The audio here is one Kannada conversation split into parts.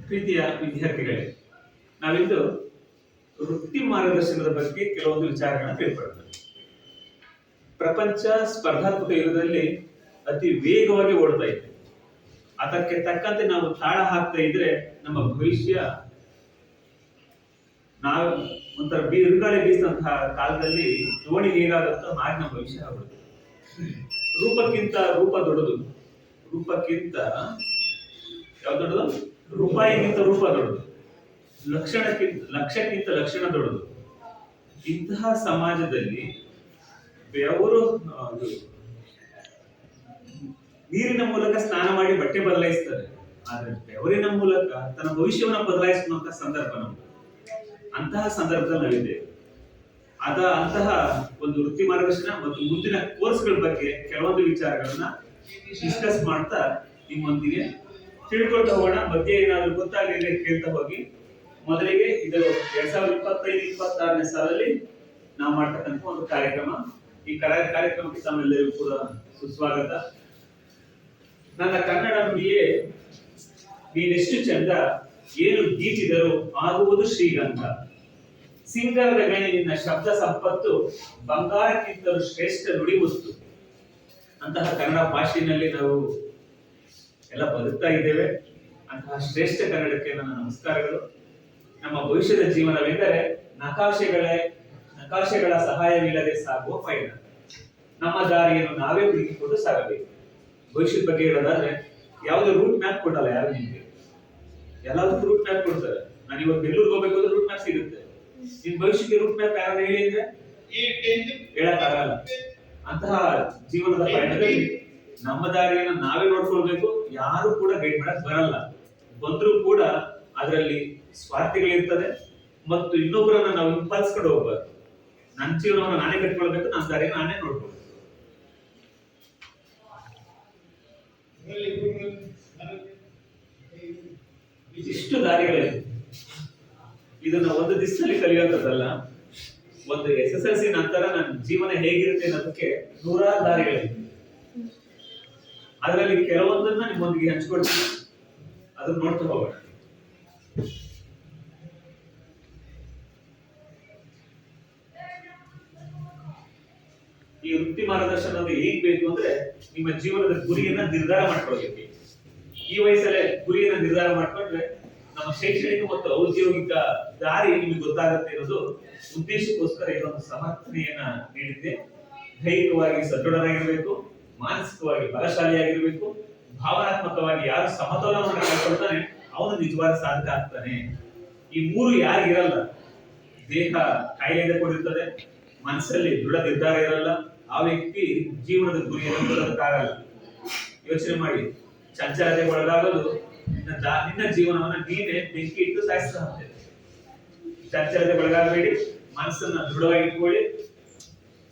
ಪ್ರೀತಿಯ ವಿದ್ಯಾರ್ಥಿಗಳೇ, ನಾವಿಂದು ವೃತ್ತಿ ಮಾರ್ಗದರ್ಶನದ ಬಗ್ಗೆ ಕೆಲವೊಂದು ವಿಚಾರಗಳನ್ನ ತಿಳ್ಕೊಳ್ಳೋಣ. ಪ್ರಪಂಚ ಸ್ಪರ್ಧಾತ್ಮಕ ಯುಗದಲ್ಲಿ ಅತಿ ವೇಗವಾಗಿ ಓಡ್ತಾ ಇದೆ. ಅದಕ್ಕೆ ತಕ್ಕಂತೆ ನಾವು ತಾಳ ಹಾಕ್ತಾ ಇದ್ರೆ ನಮ್ಮ ಭವಿಷ್ಯ ನಾವು ಒಂಥರ ಬಿರುಗಾಳಿ ಬೀಸಿದಂತಹ ಕಾಲದಲ್ಲಿ ದೋಣಿ ಹೇಗಾಗುತ್ತೋ ಹಾಗೆ ನಮ್ಮ ಭವಿಷ್ಯ ಆಗುತ್ತೆ. ರೂಪಕ್ಕಿಂತ ರೂಪ ದೊಡ್ಡದು, ರೂಪಕ್ಕಿಂತ ಯಾವ್ದು ದೊಡ್ಡದು? ರೂಪಾಯಿಗಿಂತ ರೂಪ ದೊಡ್ಡದು, ಲಕ್ಷಕ್ಕಿಂತ ಲಕ್ಷಣ ದೊಡ್ಡದು. ಇಂತಹ ಸಮಾಜದಲ್ಲಿ ಬೆವರು ನೀರಿನ ಮೂಲಕ ಸ್ನಾನ ಮಾಡಿ ಬಟ್ಟೆ ಬದಲಾಯಿಸ್ತಾರೆ, ಆದ್ರೆ ಬೆವರಿನ ಮೂಲಕ ತನ್ನ ಭವಿಷ್ಯವನ್ನ ಬದಲಾಯಿಸುವಂತಹ ಸಂದರ್ಭ ನಮ್ದು. ಅಂತಹ ಸಂದರ್ಭದಲ್ಲಿ ನಾವಿದ್ದೇವೆ. ಅಂತಹ ಒಂದು ವೃತ್ತಿ ಮಾರ್ಗದರ್ಶನ ಮತ್ತು ಮುಂದಿನ ಕೋರ್ಸ್ಗಳ ಬಗ್ಗೆ ಕೆಲವೊಂದು ವಿಚಾರಗಳನ್ನ ಡಿಸ್ಕಸ್ ಮಾಡ್ತಾ ನಿಮ್ಮೊಂದಿಗೆ ತಿಳ್ಕೊಳ್ತಾ ಹೋಗೋಣ. ಮಧ್ಯೆ ಏನಾದ್ರು ಗೊತ್ತಾಗಲಿಲ್ಲ ಕೇಳ್ತಾ ಹೋಗಿ. ಮೊದಲಿಗೆ ಇದು 2025-26ನೇ ಸಾಲಲ್ಲಿ ನಾವು ಮಾಡ್ತಕ್ಕಂಥ ಒಂದು ಕಾರ್ಯಕ್ರಮ. ಈ ಕಾರ್ಯಕ್ರಮಕ್ಕೆ ತಮ್ಮೆಲ್ಲರಿಗೂ ಕೂಡ ಸುಸ್ವಾಗತ. ನನ್ನ ಕನ್ನಡ ನುಡಿಯೇ ನೀನೆಷ್ಟು ಚಂದ, ಏನು ಗೀಚಿದರು ಆಗುವುದು ಶ್ರೀಗಂಧ, ಸಿಂಗರದ ಗಣಿ ನಿನ್ನ ಶಬ್ದ ಸಂಪತ್ತು, ಬಂಗಾರಕ್ಕಿಂತಲೂ ಶ್ರೇಷ್ಠ ನುಡಿಮುತ್ತು. ಅಂತಹ ಕನ್ನಡ ಭಾಷೆಯಲ್ಲಿ ನಾವು ಎಲ್ಲ ಬದುಕ್ತಾ ಇದ್ದೇವೆ. ಅಂತಹ ಶ್ರೇಷ್ಠ ಕನ್ನಡಕ್ಕೆ ನನ್ನ ನಮಸ್ಕಾರಗಳು. ನಮ್ಮ ಭವಿಷ್ಯದ ಜೀವನವೆಂದರೆ ನಕಾಶೆಗಳ ಸಹಾಯವಿಲ್ಲದೆ ಸಾಗುವ ಪಯಣ. ನಮ್ಮ ದಾರಿಯನ್ನು ನಾವೇ ಹುಡುಕಿಕೊಂಡು ಸಾಗಬೇಕು. ಭವಿಷ್ಯದ ಬಗ್ಗೆ ಹೇಳೋದಾದ್ರೆ ಯಾವುದೇ ರೂಟ್ ಮ್ಯಾಪ್ ಕೊಡಲ್ಲ ಯಾರು ನಿಮ್ಗೆ. ಎಲ್ಲದಕ್ಕೂ ರೂಟ್ ಮ್ಯಾಪ್ ಕೊಡ್ತಾರೆ. ನಾನು ಇವತ್ತು ಬೆಂಗಳೂರಿಗೆ ಹೋಗ್ಬೇಕು ಅಂದ್ರೆ ರೂಟ್ ಮ್ಯಾಪ್ ಸಿಗುತ್ತೆ. ನಿಮ್ ಭವಿಷ್ಯಕ್ಕೆ ರೂಟ್ ಮ್ಯಾಪ್ ಯಾರು ಹೇಳಿ ಅಂದ್ರೆ ಹೇಳಕ್ಕಾಗಲ್ಲ. ಅಂತಹ ಜೀವನದ ಪಯಣದಲ್ಲಿ ನಮ್ಮ ದಾರಿಯನ್ನು ನಾವೇ ನೋಡ್ಕೊಳ್ಬೇಕು. ಯಾರು ಕೂಡ ಗೈಡ್ ಮಾಡಕ್ ಬರಲ್ಲ. ಬಂದ್ರು ಕೂಡ ಅದರಲ್ಲಿ ಸ್ವಾರ್ಥಿಗಳಿರ್ತದೆ ಮತ್ತು ಇನ್ನೊಬ್ಬರನ್ನ ನಾವು ಹಿಂಪಲ್ಸ್ಕೊಂಡು ಹೋಗ್ಬಾರ್ದು. ನನ್ನ ಜೀವನವನ್ನು ನಾನೇ ಕಟ್ಕೊಳ್ಬೇಕು, ನನ್ನ ದಾರಿಯನ್ನು ನಾನೇ ನೋಡ್ಕೊಳ್ಬೇಕು. ಇಷ್ಟು ದಾರಿಗಳಿವೆ. ಇದನ್ನ ಒಂದು ದಿವಸದಲ್ಲಿ ಕಲಿಯುವಂಥದ್ದಲ್ಲ. ಒಂದು SSLC ನಂತರ ನನ್ನ ಜೀವನ ಹೇಗಿರುತ್ತೆ ಅನ್ನೋದಕ್ಕೆ ನೂರಾರು ದಾರಿಗಳಿವೆ. ಅದರಲ್ಲಿ ಕೆಲವೊಂದನ್ನ ನಿಮ್ಮೊಂದಿಗೆ ಹಂಚ್ಕೊಳ್ತೀನಿ, ಅದನ್ನ ನೋಡ್ತಾ ಹೋಗೋಣ. ಈ ವೃತ್ತಿ ಮಾರ್ಗದರ್ಶನ ಹೇಗ್ ಬೇಕು ಅಂದ್ರೆ ನಿಮ್ಮ ಜೀವನದ ಗುರಿಯನ್ನ ನಿರ್ಧಾರ ಮಾಡ್ಕೊಳ್ಬೇಕು. ಈ ವಯಸ್ಸಲ್ಲೇ ಗುರಿಯನ್ನ ನಿರ್ಧಾರ ಮಾಡ್ಕೊಂಡ್ರೆ ನಮ್ಮ ಶೈಕ್ಷಣಿಕ ಮತ್ತು ಔದ್ಯೋಗಿಕ ದಾರಿ ನಿಮಗೆ ಗೊತ್ತಾಗುತ್ತೆ ಅನ್ನೋದು ಉದ್ದೇಶಕ್ಕೋಸ್ಕರ ಇದೊಂದು ಸಮರ್ಥನೆಯನ್ನ ನೀಡಿದ್ದೆ. ದೈಹಿಕವಾಗಿ ಸದೃಢರಾಗಿರ್ಬೇಕು, ಮಾನಸಿಕವಾಗಿ ಬಲಶಾಲಿಯಾಗಿರ್ಬೇಕು, ಭಾವನಾತ್ಮಕವಾಗಿ ಯಾರು ಸಮತೋಲನವನ್ನು ಕಾಯ್ಕೊಳ್ತಾನೆ ಅವನು ನಿಜವಾದ ಸಾಧಕ ಆಗ್ತಾನೆ. ಈ ಮೂರು ಯಾರಿಗಿರಲ್ಲ, ದೇಹ ಕಾಯಿಲೆಯಿಂದ ಕೂಡಿರ್ತದೆ, ಮನಸ್ಸಲ್ಲಿ ದೃಢ ನಿರ್ಧಾರ ಇರಲ್ಲ, ಆ ವ್ಯಕ್ತಿ ಜೀವನದ ಗುರಿಯನ್ನು ತಲುಪಕ್ಕಾಗಲ್ಲ. ಯೋಚನೆ ಮಾಡಿ, ಚಂಚಲತೆಗೆ ಒಳಗಾಗೋದು ನಿನ್ನ ಜೀವನವನ್ನ ನೀನೇ ಬೆಂಕಿ ಇಟ್ಟು ಸಾಯಿಸ್ತಾ ಹೋಗ್ತೇವೆ. ಚಂಚಲತೆ ಒಳಗಾಗಬೇಡಿ, ಮನಸ್ಸನ್ನ ದೃಢವಾಗಿ ಇಟ್ಕೊಳ್ಳಿ,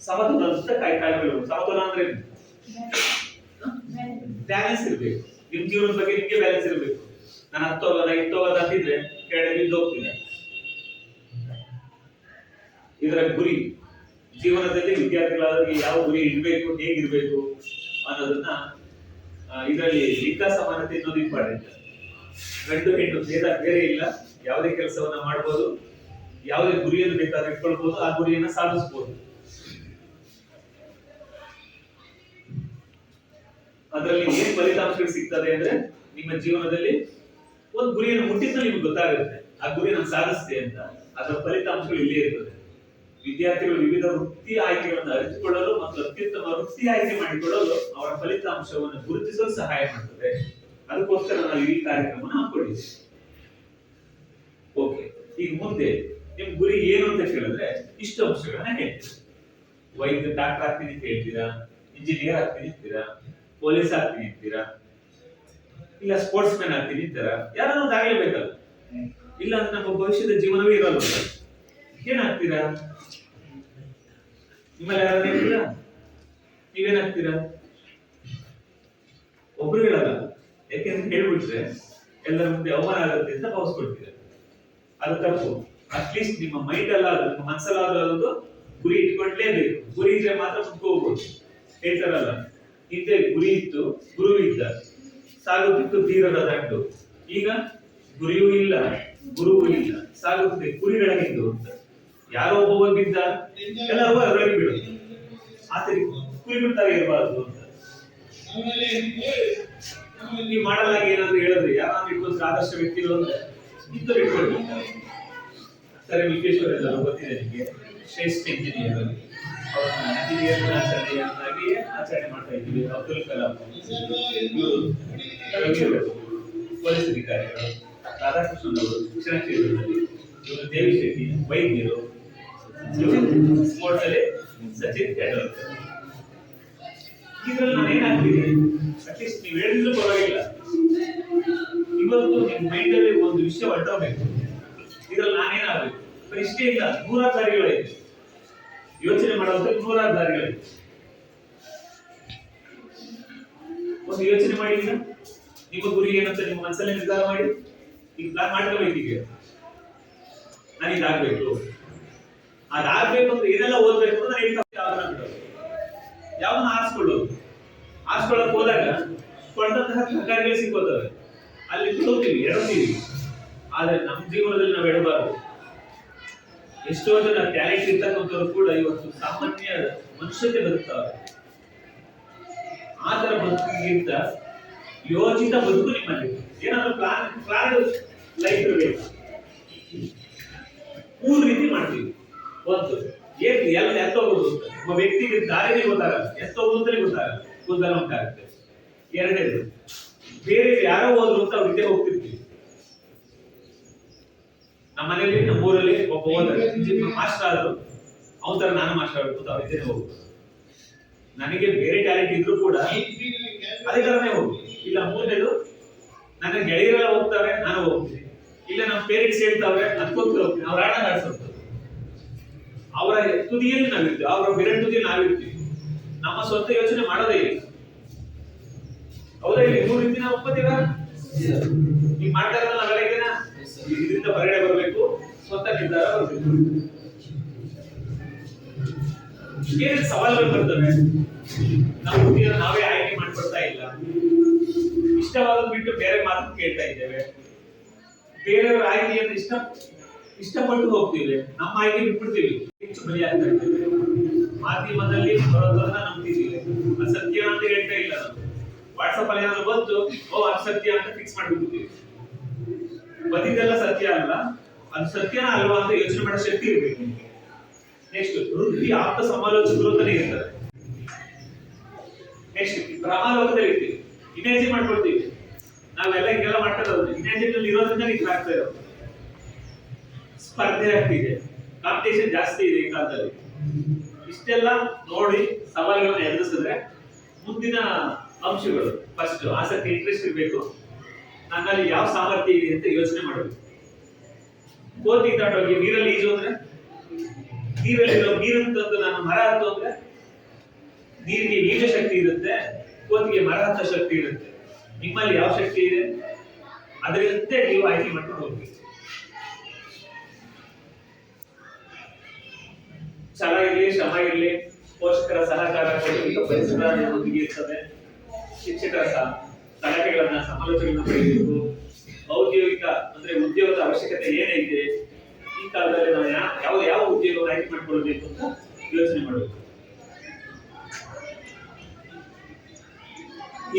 ಸಮತೋಲನ ಕಾಯ್ಕೊಳ್ಳಿ. ಸಮತೋಲನ ಅಂದ್ರೆ ಬ್ಯಾಲೆನ್ಸ್ ಇರ್ಬೇಕು. ನಿಮ್ ಜೀವನದ ಬಗ್ಗೆ ನಿಮ್ಗೆ ಬ್ಯಾಲೆನ್ಸ್ ಇರ್ಬೇಕು. ನಾನು ಇತ್ತೋಗದ ಅಂತಿದ್ರೆ ಕೆಳಗೆ ಬಿದ್ದು ಹೋಗ್ತೀನಿ. ಇದರ ಗುರಿ ಜೀವನದಲ್ಲಿ ವಿದ್ಯಾರ್ಥಿಗಳಾದವರಿಗೆ ಯಾವ ಗುರಿ ಇಡಬೇಕು, ಹೇಗಿರ್ಬೇಕು ಅನ್ನೋದನ್ನ ಇದರಲ್ಲಿ ಲಿಂಗ ಸಮಾನತೆ ಅನ್ನೋದು ಇಂಪಾರ್ಟೆಂಟ್. ಗಂಡು ಹೆಣ್ಣು ಭೇದ ಬೇರೆ ಇಲ್ಲ. ಯಾವುದೇ ಕೆಲಸವನ್ನ ಮಾಡಬಹುದು, ಯಾವುದೇ ಗುರಿಯನ್ನು ಬೇಕಾದ್ರೆ ಇಟ್ಕೊಳ್ಬಹುದು, ಆ ಗುರಿಯನ್ನ ಸಾಧಿಸಬಹುದು. ಅದರಲ್ಲಿ ಏನ್ ಫಲಿತಾಂಶಗಳು ಸಿಗ್ತದೆ ಅಂದ್ರೆ ನಿಮ್ಮ ಜೀವನದಲ್ಲಿ ಒಂದು ಗುರಿಯನ್ನು ಮುಟ್ಟಿದ್ರೆ ನಿಮ್ಗೆ ಗೊತ್ತಾಗುತ್ತೆ ಆ ಗುರಿ ನಾನು ಸಾಧಿಸಿದೆ ಅಂತ. ಅದರ ಫಲಿತಾಂಶಗಳು ಇಲ್ಲೇ ಇರ್ತದೆ. ವಿದ್ಯಾರ್ಥಿಗಳು ವಿವಿಧ ವೃತ್ತಿ ಆಯ್ಕೆಗಳನ್ನು ಅರಿತುಕೊಳ್ಳಲು ಮತ್ತು ಅತ್ಯುತ್ತಮ ವೃತ್ತಿ ಆಯ್ಕೆ ಮಾಡಿಕೊಳ್ಳಲು ಅವರ ಫಲಿತಾಂಶವನ್ನು ಗುರುತಿಸಲು ಸಹಾಯ ಮಾಡುತ್ತದೆ. ಅದಕ್ಕೋಸ್ಕರ ನಾವು ಈ ಕಾರ್ಯಕ್ರಮವನ್ನು ಹಾಕೊಂಡಿದ್ದೇವೆ. ಓಕೆ, ಈಗ ಮುಂದೆ ನಿಮ್ ಗುರಿ ಏನು ಅಂತ ಕೇಳಿದ್ರೆ ಇಷ್ಟು ಅಂಶಗಳನ್ನ ಹೇಳ್ತೀರಾ. ವೈದ್ಯ ಡಾಕ್ಟರ್ ಆಗ್ತೀನಿ ಅಂತ ಹೇಳ್ತೀರಾ, ಇಂಜಿನಿಯರ್ ಆಗ್ತೀನಿ ಅಂತೀರಾ, ಪೊಲೀಸ್ ಆಗ್ತೀನಿ ಅಂತೀರಾ, ಇಲ್ಲ ಸ್ಪೋರ್ಟ್ಸ್ ಮ್ಯಾನ್ ಆಗ್ತೀನಿ ಅಂತೀರಾ. ಯಾರನ್ನೋ ಒಂದು ಆಗ್ಲೇಬೇಕಲ್ಲ. ಇಲ್ಲ ಅಂದ್ರೆ ನಮ್ಮ ಭವಿಷ್ಯದ ಜೀವನವೇ ಇರಲ್ಲ. ಏನಾಗ್ತೀರಾ? ನಿಮ್ಮಲ್ಲಿ ಯಾರು ಹೇಳ್ತೀರಾ? ನೀವೇನಾಗ್ತೀರಾ? ಒಬ್ರು ಹೇಳಲ್ಲ. ಯಾಕೆಂದ್ರೆ ಹೇಳ್ಬಿಟ್ರೆ ಎಲ್ಲರ ಮುಂದೆ ಅವಮಾನ ಆಗುತ್ತೆ ಅಂತ ಭಾವಿಸ್ಕೊಳ್ತೀರ. ಅದು ತಪ್ಪು. ಅಟ್ಲೀಸ್ಟ್ ನಿಮ್ಮ ಮೈಂಡ್ ಅಲ್ಲ, ನಿಮ್ಮ ಮನಸ್ಸಲ್ಲಾದ್ರೂ ಗುರಿ ಇಟ್ಕೊಂಡ್ಲೇಬೇಕು. ಗುರಿ ಇದ್ರೆ ಮಾತ್ರ ಮುಂದೆ ಹೋಗ್ಬೋದು. ಹೇಳ್ತಾರಲ್ಲ, ಹಿಂದೆ ಗುರಿ ಇತ್ತು, ಗುರು ಇದ್ದ, ಸಾಗುತ್ತಿತ್ತು ತೀರದ ದಂಡು. ಈಗ ಗುರಿಯೂ ಇಲ್ಲ, ಗುರುವೂ ಇಲ್ಲ, ಸಾಗುತ್ತದೆ ಕುರಿಗಳಾಗಿದ್ದು ಅಂತ. ಯಾರೋ ಒಬ್ಬ ಬಿದ್ದ ಎಲ್ಲರೂ ಅದರೊಳಗೆ ಬಿಡು, ಆತರಿಗೆ ಕುರಿ ಬಿಡ್ತಾರೆ ಇರಬಾರ್ದು ಅಂತ. ನೀವು ಮಾಡಲಾಗಿ ಏನಾದ್ರು ಹೇಳಿದ್ರೆ ಯಾರು ಇಟ್ಕೊಂಡ್ರೆ ಆದರ್ಶ ವ್ಯಕ್ತಿಗಳು ಅಂದ್ರೆ ಇಂಥವ್ರು ಇಟ್ಕೊಳ್ಬಿಡ್ತಾರೆ. ಸರ್ ವಿಶ್ವೇಶ್ವರ ಎಲ್ಲ ಗೊತ್ತಿದೆ ನಿಮಗೆ, ಶ್ರೇಷ್ಠ ಇಂಜಿನಿಯರ್, ಅವ್ರನ್ನ ಇಂಜಿನಿಯರ್ ಆಚರಣೆಯನ್ನಾಗಿ ಆಚರಣೆ ಮಾಡ್ತಾ ಇದ್ದೀವಿ. ಅಬ್ದುಲ್ ಕಲಾಂ, ಪೊಲೀಸ್ ಅಧಿಕಾರಿಗಳು, ರಾಧಾಕೃಷ್ಣನ್ ಅವರು ಶಿಕ್ಷಣ ಕ್ಷೇತ್ರದಲ್ಲಿ, ಇವರು ದೇವಿ ಶೆಟ್ಟಿ ವೈದ್ಯರು, ಸ್ಪೋರ್ಟ್ಸ್ ಅಲ್ಲಿ ಸಚಿನ್ ತೆಂಡೂಲ್ಕರ್. ಇದ್ರಲ್ಲಿ ನಾನು ಏನಾಗ್ತೀನಿ, ಅಟ್ಲೀಸ್ಟ್ ನೀವು ಹೇಳಿದ್ರು ಪರವಾಗಿಲ್ಲ, ಇವತ್ತು ನಿಮ್ಮ ಮೈಂಡ್ ಅಲ್ಲಿ ಒಂದು ವಿಷಯ ಹೊರಟೋಗ್ಬೇಕು. ಇದ್ರಲ್ಲಿ ನಾನೇನಾಗಬೇಕು, ಇಷ್ಟೇ ಇಲ್ಲ, ನೂರಾರು ದಾರಿಗಳಿದೆ ಯೋಚನೆ ಮಾಡೋದಕ್ಕೆ, ನೂರಾರು ದಾರಿಗಳಿದೆ. ಒಂದು ಯೋಚನೆ ಮಾಡಿ, ಈಗ ನಿಮ್ಮ ಗುರಿ ಏನಂತ ನಿಮ್ಮ ಮನಸ್ಸಲ್ಲಿ ನಿರ್ಧಾರ ಮಾಡಿ, ಈಗ ಪ್ಲಾನ್ ಮಾಡ್ಕೋಬೇಕು. ಈಗ ನಾನು ಇದಾಗಬೇಕು, ಅದಾಗಬೇಕು ಅಂದ್ರೆ ಏನೆಲ್ಲ ಓದ್ಬೇಕು ಅಂತ ನಾನು ಹೇಳ್ತಾ ಯಾವನ್ನ ಆರಿಸ್ಕೊಳ್ಳೋದು. ಆರಿಸ್ಕೊಳ್ಳೋಕೆ ಹೋದಾಗ ಕೊಂಡಂತಹ ಸಹಕಾರಿಗಳು ಸಿಕ್ಕೋತವೆ, ಅಲ್ಲಿ ಬಿಡೋತೀವಿ, ಎಡತೀವಿ. ಆದ್ರೆ ನಮ್ಮ ಜೀವನದಲ್ಲಿ ನಾವು ಎಡಬಾರದು. ಎಷ್ಟೋ ಜನ ಟ್ಯಾಲೆಂಟ್ ಇರ್ತಕ್ಕಂಥವ್ರು ಕೂಡ ಇವತ್ತು ಸಾಮಾನ್ಯ ಮನುಷ್ಯತೆ ಬದುಕ್ತಾವೆ. ಆ ತರ ಬದುಕಿಗಿಂತ ಯೋಚಿತ ಬದುಕು ನಿಮ್ಮಲ್ಲಿ. ಏನಾದ್ರು ಪ್ಲಾನ್ ಲೈಫ್ ಇರಬೇಕು. 3 ರೀತಿ ಮಾಡ್ತೀವಿ. ಒಂದು, ಎಲ್ಲಿ ಎತ್ತೋಗೋದು ಅಂತ ಒಬ್ಬ ವ್ಯಕ್ತಿಗೆ ದಾರಿನೇ ಗೊತ್ತಾಗಲ್ಲ, ಎತ್ತೋಗೋದು ಅಂತಲೇ ಗೊತ್ತಾಗಲ್ಲ, ಗೊಂದಲ ಉಂಟಾಗುತ್ತೆ. ಎರಡನೇದು, ಬೇರೆ ಯಾರೋ ಹೋದ್ರು ಅಂತ ಅವ್ರ ಜೊತೆ ಹೋಗ್ತಿರ್ತೀವಿ. ನಮ್ಮ ಮನೆಯಲ್ಲಿ, ನಮ್ಮ ಊರಲ್ಲಿ ಒಬ್ಬ ಹೋದ್ರೆ ಮಾಸ್ಟರ್ ಆದ್ರು, ಅವನ ತರ ನಾನು ಮಾಸ್ಟರ್ ಆಗ್ಬೇಕು ಅಂತ ಅವ್ರ ಜೊತೆ ಹೋಗುದು. ನನಗೆ ಬೇರೆ ಟ್ಯಾಲೆಂಟ್ ಇದ್ರು ಕೂಡ ಅದೇ ತರನೇ ಹೋಗುದು. ಇಲ್ಲ ಮೂರನೇದು, ನನ್ನ ಗೆಳೆಯರೆಲ್ಲ ಹೋಗ್ತಾರೆ, ನಾನು ಹೋಗ್ತೀನಿ. ಇಲ್ಲ ನಮ್ಮ ಪೇರೆಂಟ್ಸ್ ಹೇಳ್ತಾವ್ರೆ, ಅನ್ಕೊಂತ ಹೋಗ್ತೀನಿ. ಅವ್ರ ಆಟ ಆಡ್ಸೋದು, ಅವರ ತುದಿಯಲ್ಲಿ ನಾವಿರ್ತೀವಿ, ಅವರ ಬೆರಳು ತುದಿಯಲ್ಲಿ ನಾವಿರ್ತೀವಿ. ನಮ್ಮ ಸ್ವಂತ ಯೋಚನೆ ಮಾಡೋದೇ ಇಲ್ಲ. ಹೌದಾ? ಇಲ್ಲಿ 3 ರೀತಿ ನಾವು ಒಪ್ಪತ್ತೀವ. ನೀವು ಮಾಡ್ತಾ ಇರೋದು ನಾವೆಲ್ಲ ಇದನ್ನ ಇದರಿಂದ ಹೊರಗಡೆ ಬರಬೇಕು, ಸ್ವಂತ ನಿರ್ಧಾರ ಬರಬೇಕು. ಏನೇನು ಸವಾಲುಗಳು ಬರ್ತವೆ, ನಾವು ಹುಟ್ಟಿದ ನಾವೇ ಆಯ್ಕೆ ಮಾಡ್ಕೊಳ್ತಾ ಇಲ್ಲ, ಇಷ್ಟವಾದ ಬಿಟ್ಟು ಬೇರೆ ಮಾತು ಕೇಳ್ತಾ ಇದ್ದೇವೆ, ಬೇರೆಯವರ ಆಯ್ಕೆಯನ್ನು ಇಷ್ಟಪಟ್ಟು ಹೋಗ್ತೀವಿ, ನಮ್ಮ ಆಯ್ಕೆ ಬಿಟ್ಬಿಡ್ತೀವಿ, ಹೆಚ್ಚು ಬಲಿಯಾಗ್ತಾ ಇದ್ದೇವೆ. ಮಾಧ್ಯಮದಲ್ಲಿ ಬರೋದನ್ನ ನಂಬ್ತಿದ್ದೀವಿ, ಅದು ಸತ್ಯ ಅಂತ ಹೇಳ್ತಾ ಇಲ್ಲ. ನಾವು ವಾಟ್ಸಪ್ ಅಲ್ಲಿ ಏನಾದ್ರು ಬಂತು, ಅದು ಸತ್ಯ ಅಂತ ಫಿಕ್ಸ್ ಮಾಡ್ಬಿಡ್ತೀವಿ. ಬಂದಿದ್ದೆಲ್ಲ ಸತ್ಯ ಅಲ್ಲ, ಅದು ಸತ್ಯನ ಅಲ್ವಾ ಅಂತ ಯೋಚನೆ ಮಾಡೋ ಶಕ್ತಿ ಇರ್ಬೇಕು. ನೆಕ್ಸ್ಟ್, ವೃತ್ತಿ ಆಪ್ತ ಸಮಾಲೋಚಕರು ಅಂತಾನೆ ಇರ್ತಾರೆ. ನೆಕ್ಸ್ಟ್, ಭ್ರಮಾಲೋಕದಲ್ಲಿ ಇರ್ತೀವಿ, ಇಮೇಜಿನ್ ಮಾಡ್ಕೊಳ್ತೀವಿ. ನಾವೆಲ್ಲ ಹಿಂಗೆಲ್ಲ ಮಾಡ್ತಾ ಇರೋದು ಇಮೇಜಿನ್ ಅಲ್ಲಿ ಇರೋದ್ರಿಂದ ಆಗ್ತಾ ಇರೋದು. ಸ್ಪರ್ಧೆ ಆಗ್ತಿದೆ, ಕಾಂಪಿಟೇಷನ್ ಜಾಸ್ತಿ ಇದೆ ಈ ಕಾಲದಲ್ಲಿ. ಇಷ್ಟೆಲ್ಲ ನೋಡಿ ಸವಾಲುಗಳನ್ನ ಎದುರಿಸಿದ್ರೆ ಮುಂದಿನ ಅಂಶಗಳು, ಫಸ್ಟ್ ಆಸಕ್ತಿ, ಇಂಟ್ರೆಸ್ಟ್ ಇರಬೇಕು. ನನ್ನಲ್ಲಿ ಯಾವ ಸಾಮರ್ಥ್ಯ ಇದೆ ಅಂತ ಯೋಚನೆ ಮಾಡಬೇಕು. ಕೋತಿ ತಾಟೋಗಿ ನೀರಲ್ಲಿ ಈಜು ಅಂದ್ರೆ, ನೀರಲ್ಲಿರೋ ನೀರನ್ನು ತಂದು ನಾನು ಮರ ಹತ್ತು ಅಂದ್ರೆ, ನೀರಿಗೆ ಈಜ ಶಕ್ತಿ ಇರುತ್ತೆ, ಕೋತಿಗೆ ಮರ ಹತ್ತ ಶಕ್ತಿ ಇರುತ್ತೆ. ನಿಮ್ಮಲ್ಲಿ ಯಾವ ಶಕ್ತಿ ಇದೆ ಅದರಂತೆ ನೀವು ಆಯ್ಕೆ ಮಾಡ್ಕೊಂಡು ಹೋಗ್ಬೇಕು. ಛಲ ಇರಲಿ, ಶ್ರಮ ಇರಲಿ, ಪೋಷಕರ ಸಹಕಾರ, ಪರಿಸರ ಒದಗಿ ಇರ್ತದೆ. ಶಿಕ್ಷಕರ ಸಲಹೆಗಳನ್ನ, ಸಮಾಲೋಚನೆಗಳನ್ನ ಪಡೆಯಬೇಕು. ಔದ್ಯೋಗಿಕ ಅಂದ್ರೆ ಉದ್ಯೋಗದ ಅವಶ್ಯಕತೆ ಏನೈತೆ, ಈ ಕಾಲದಲ್ಲಿ ನಾವು ಯಾವ ಉದ್ಯೋಗವನ್ನು ಆಯ್ಕೆ ಮಾಡ್ಕೊಳ್ಬೇಕು ಅಂತ ಯೋಚನೆ ಮಾಡಬೇಕು.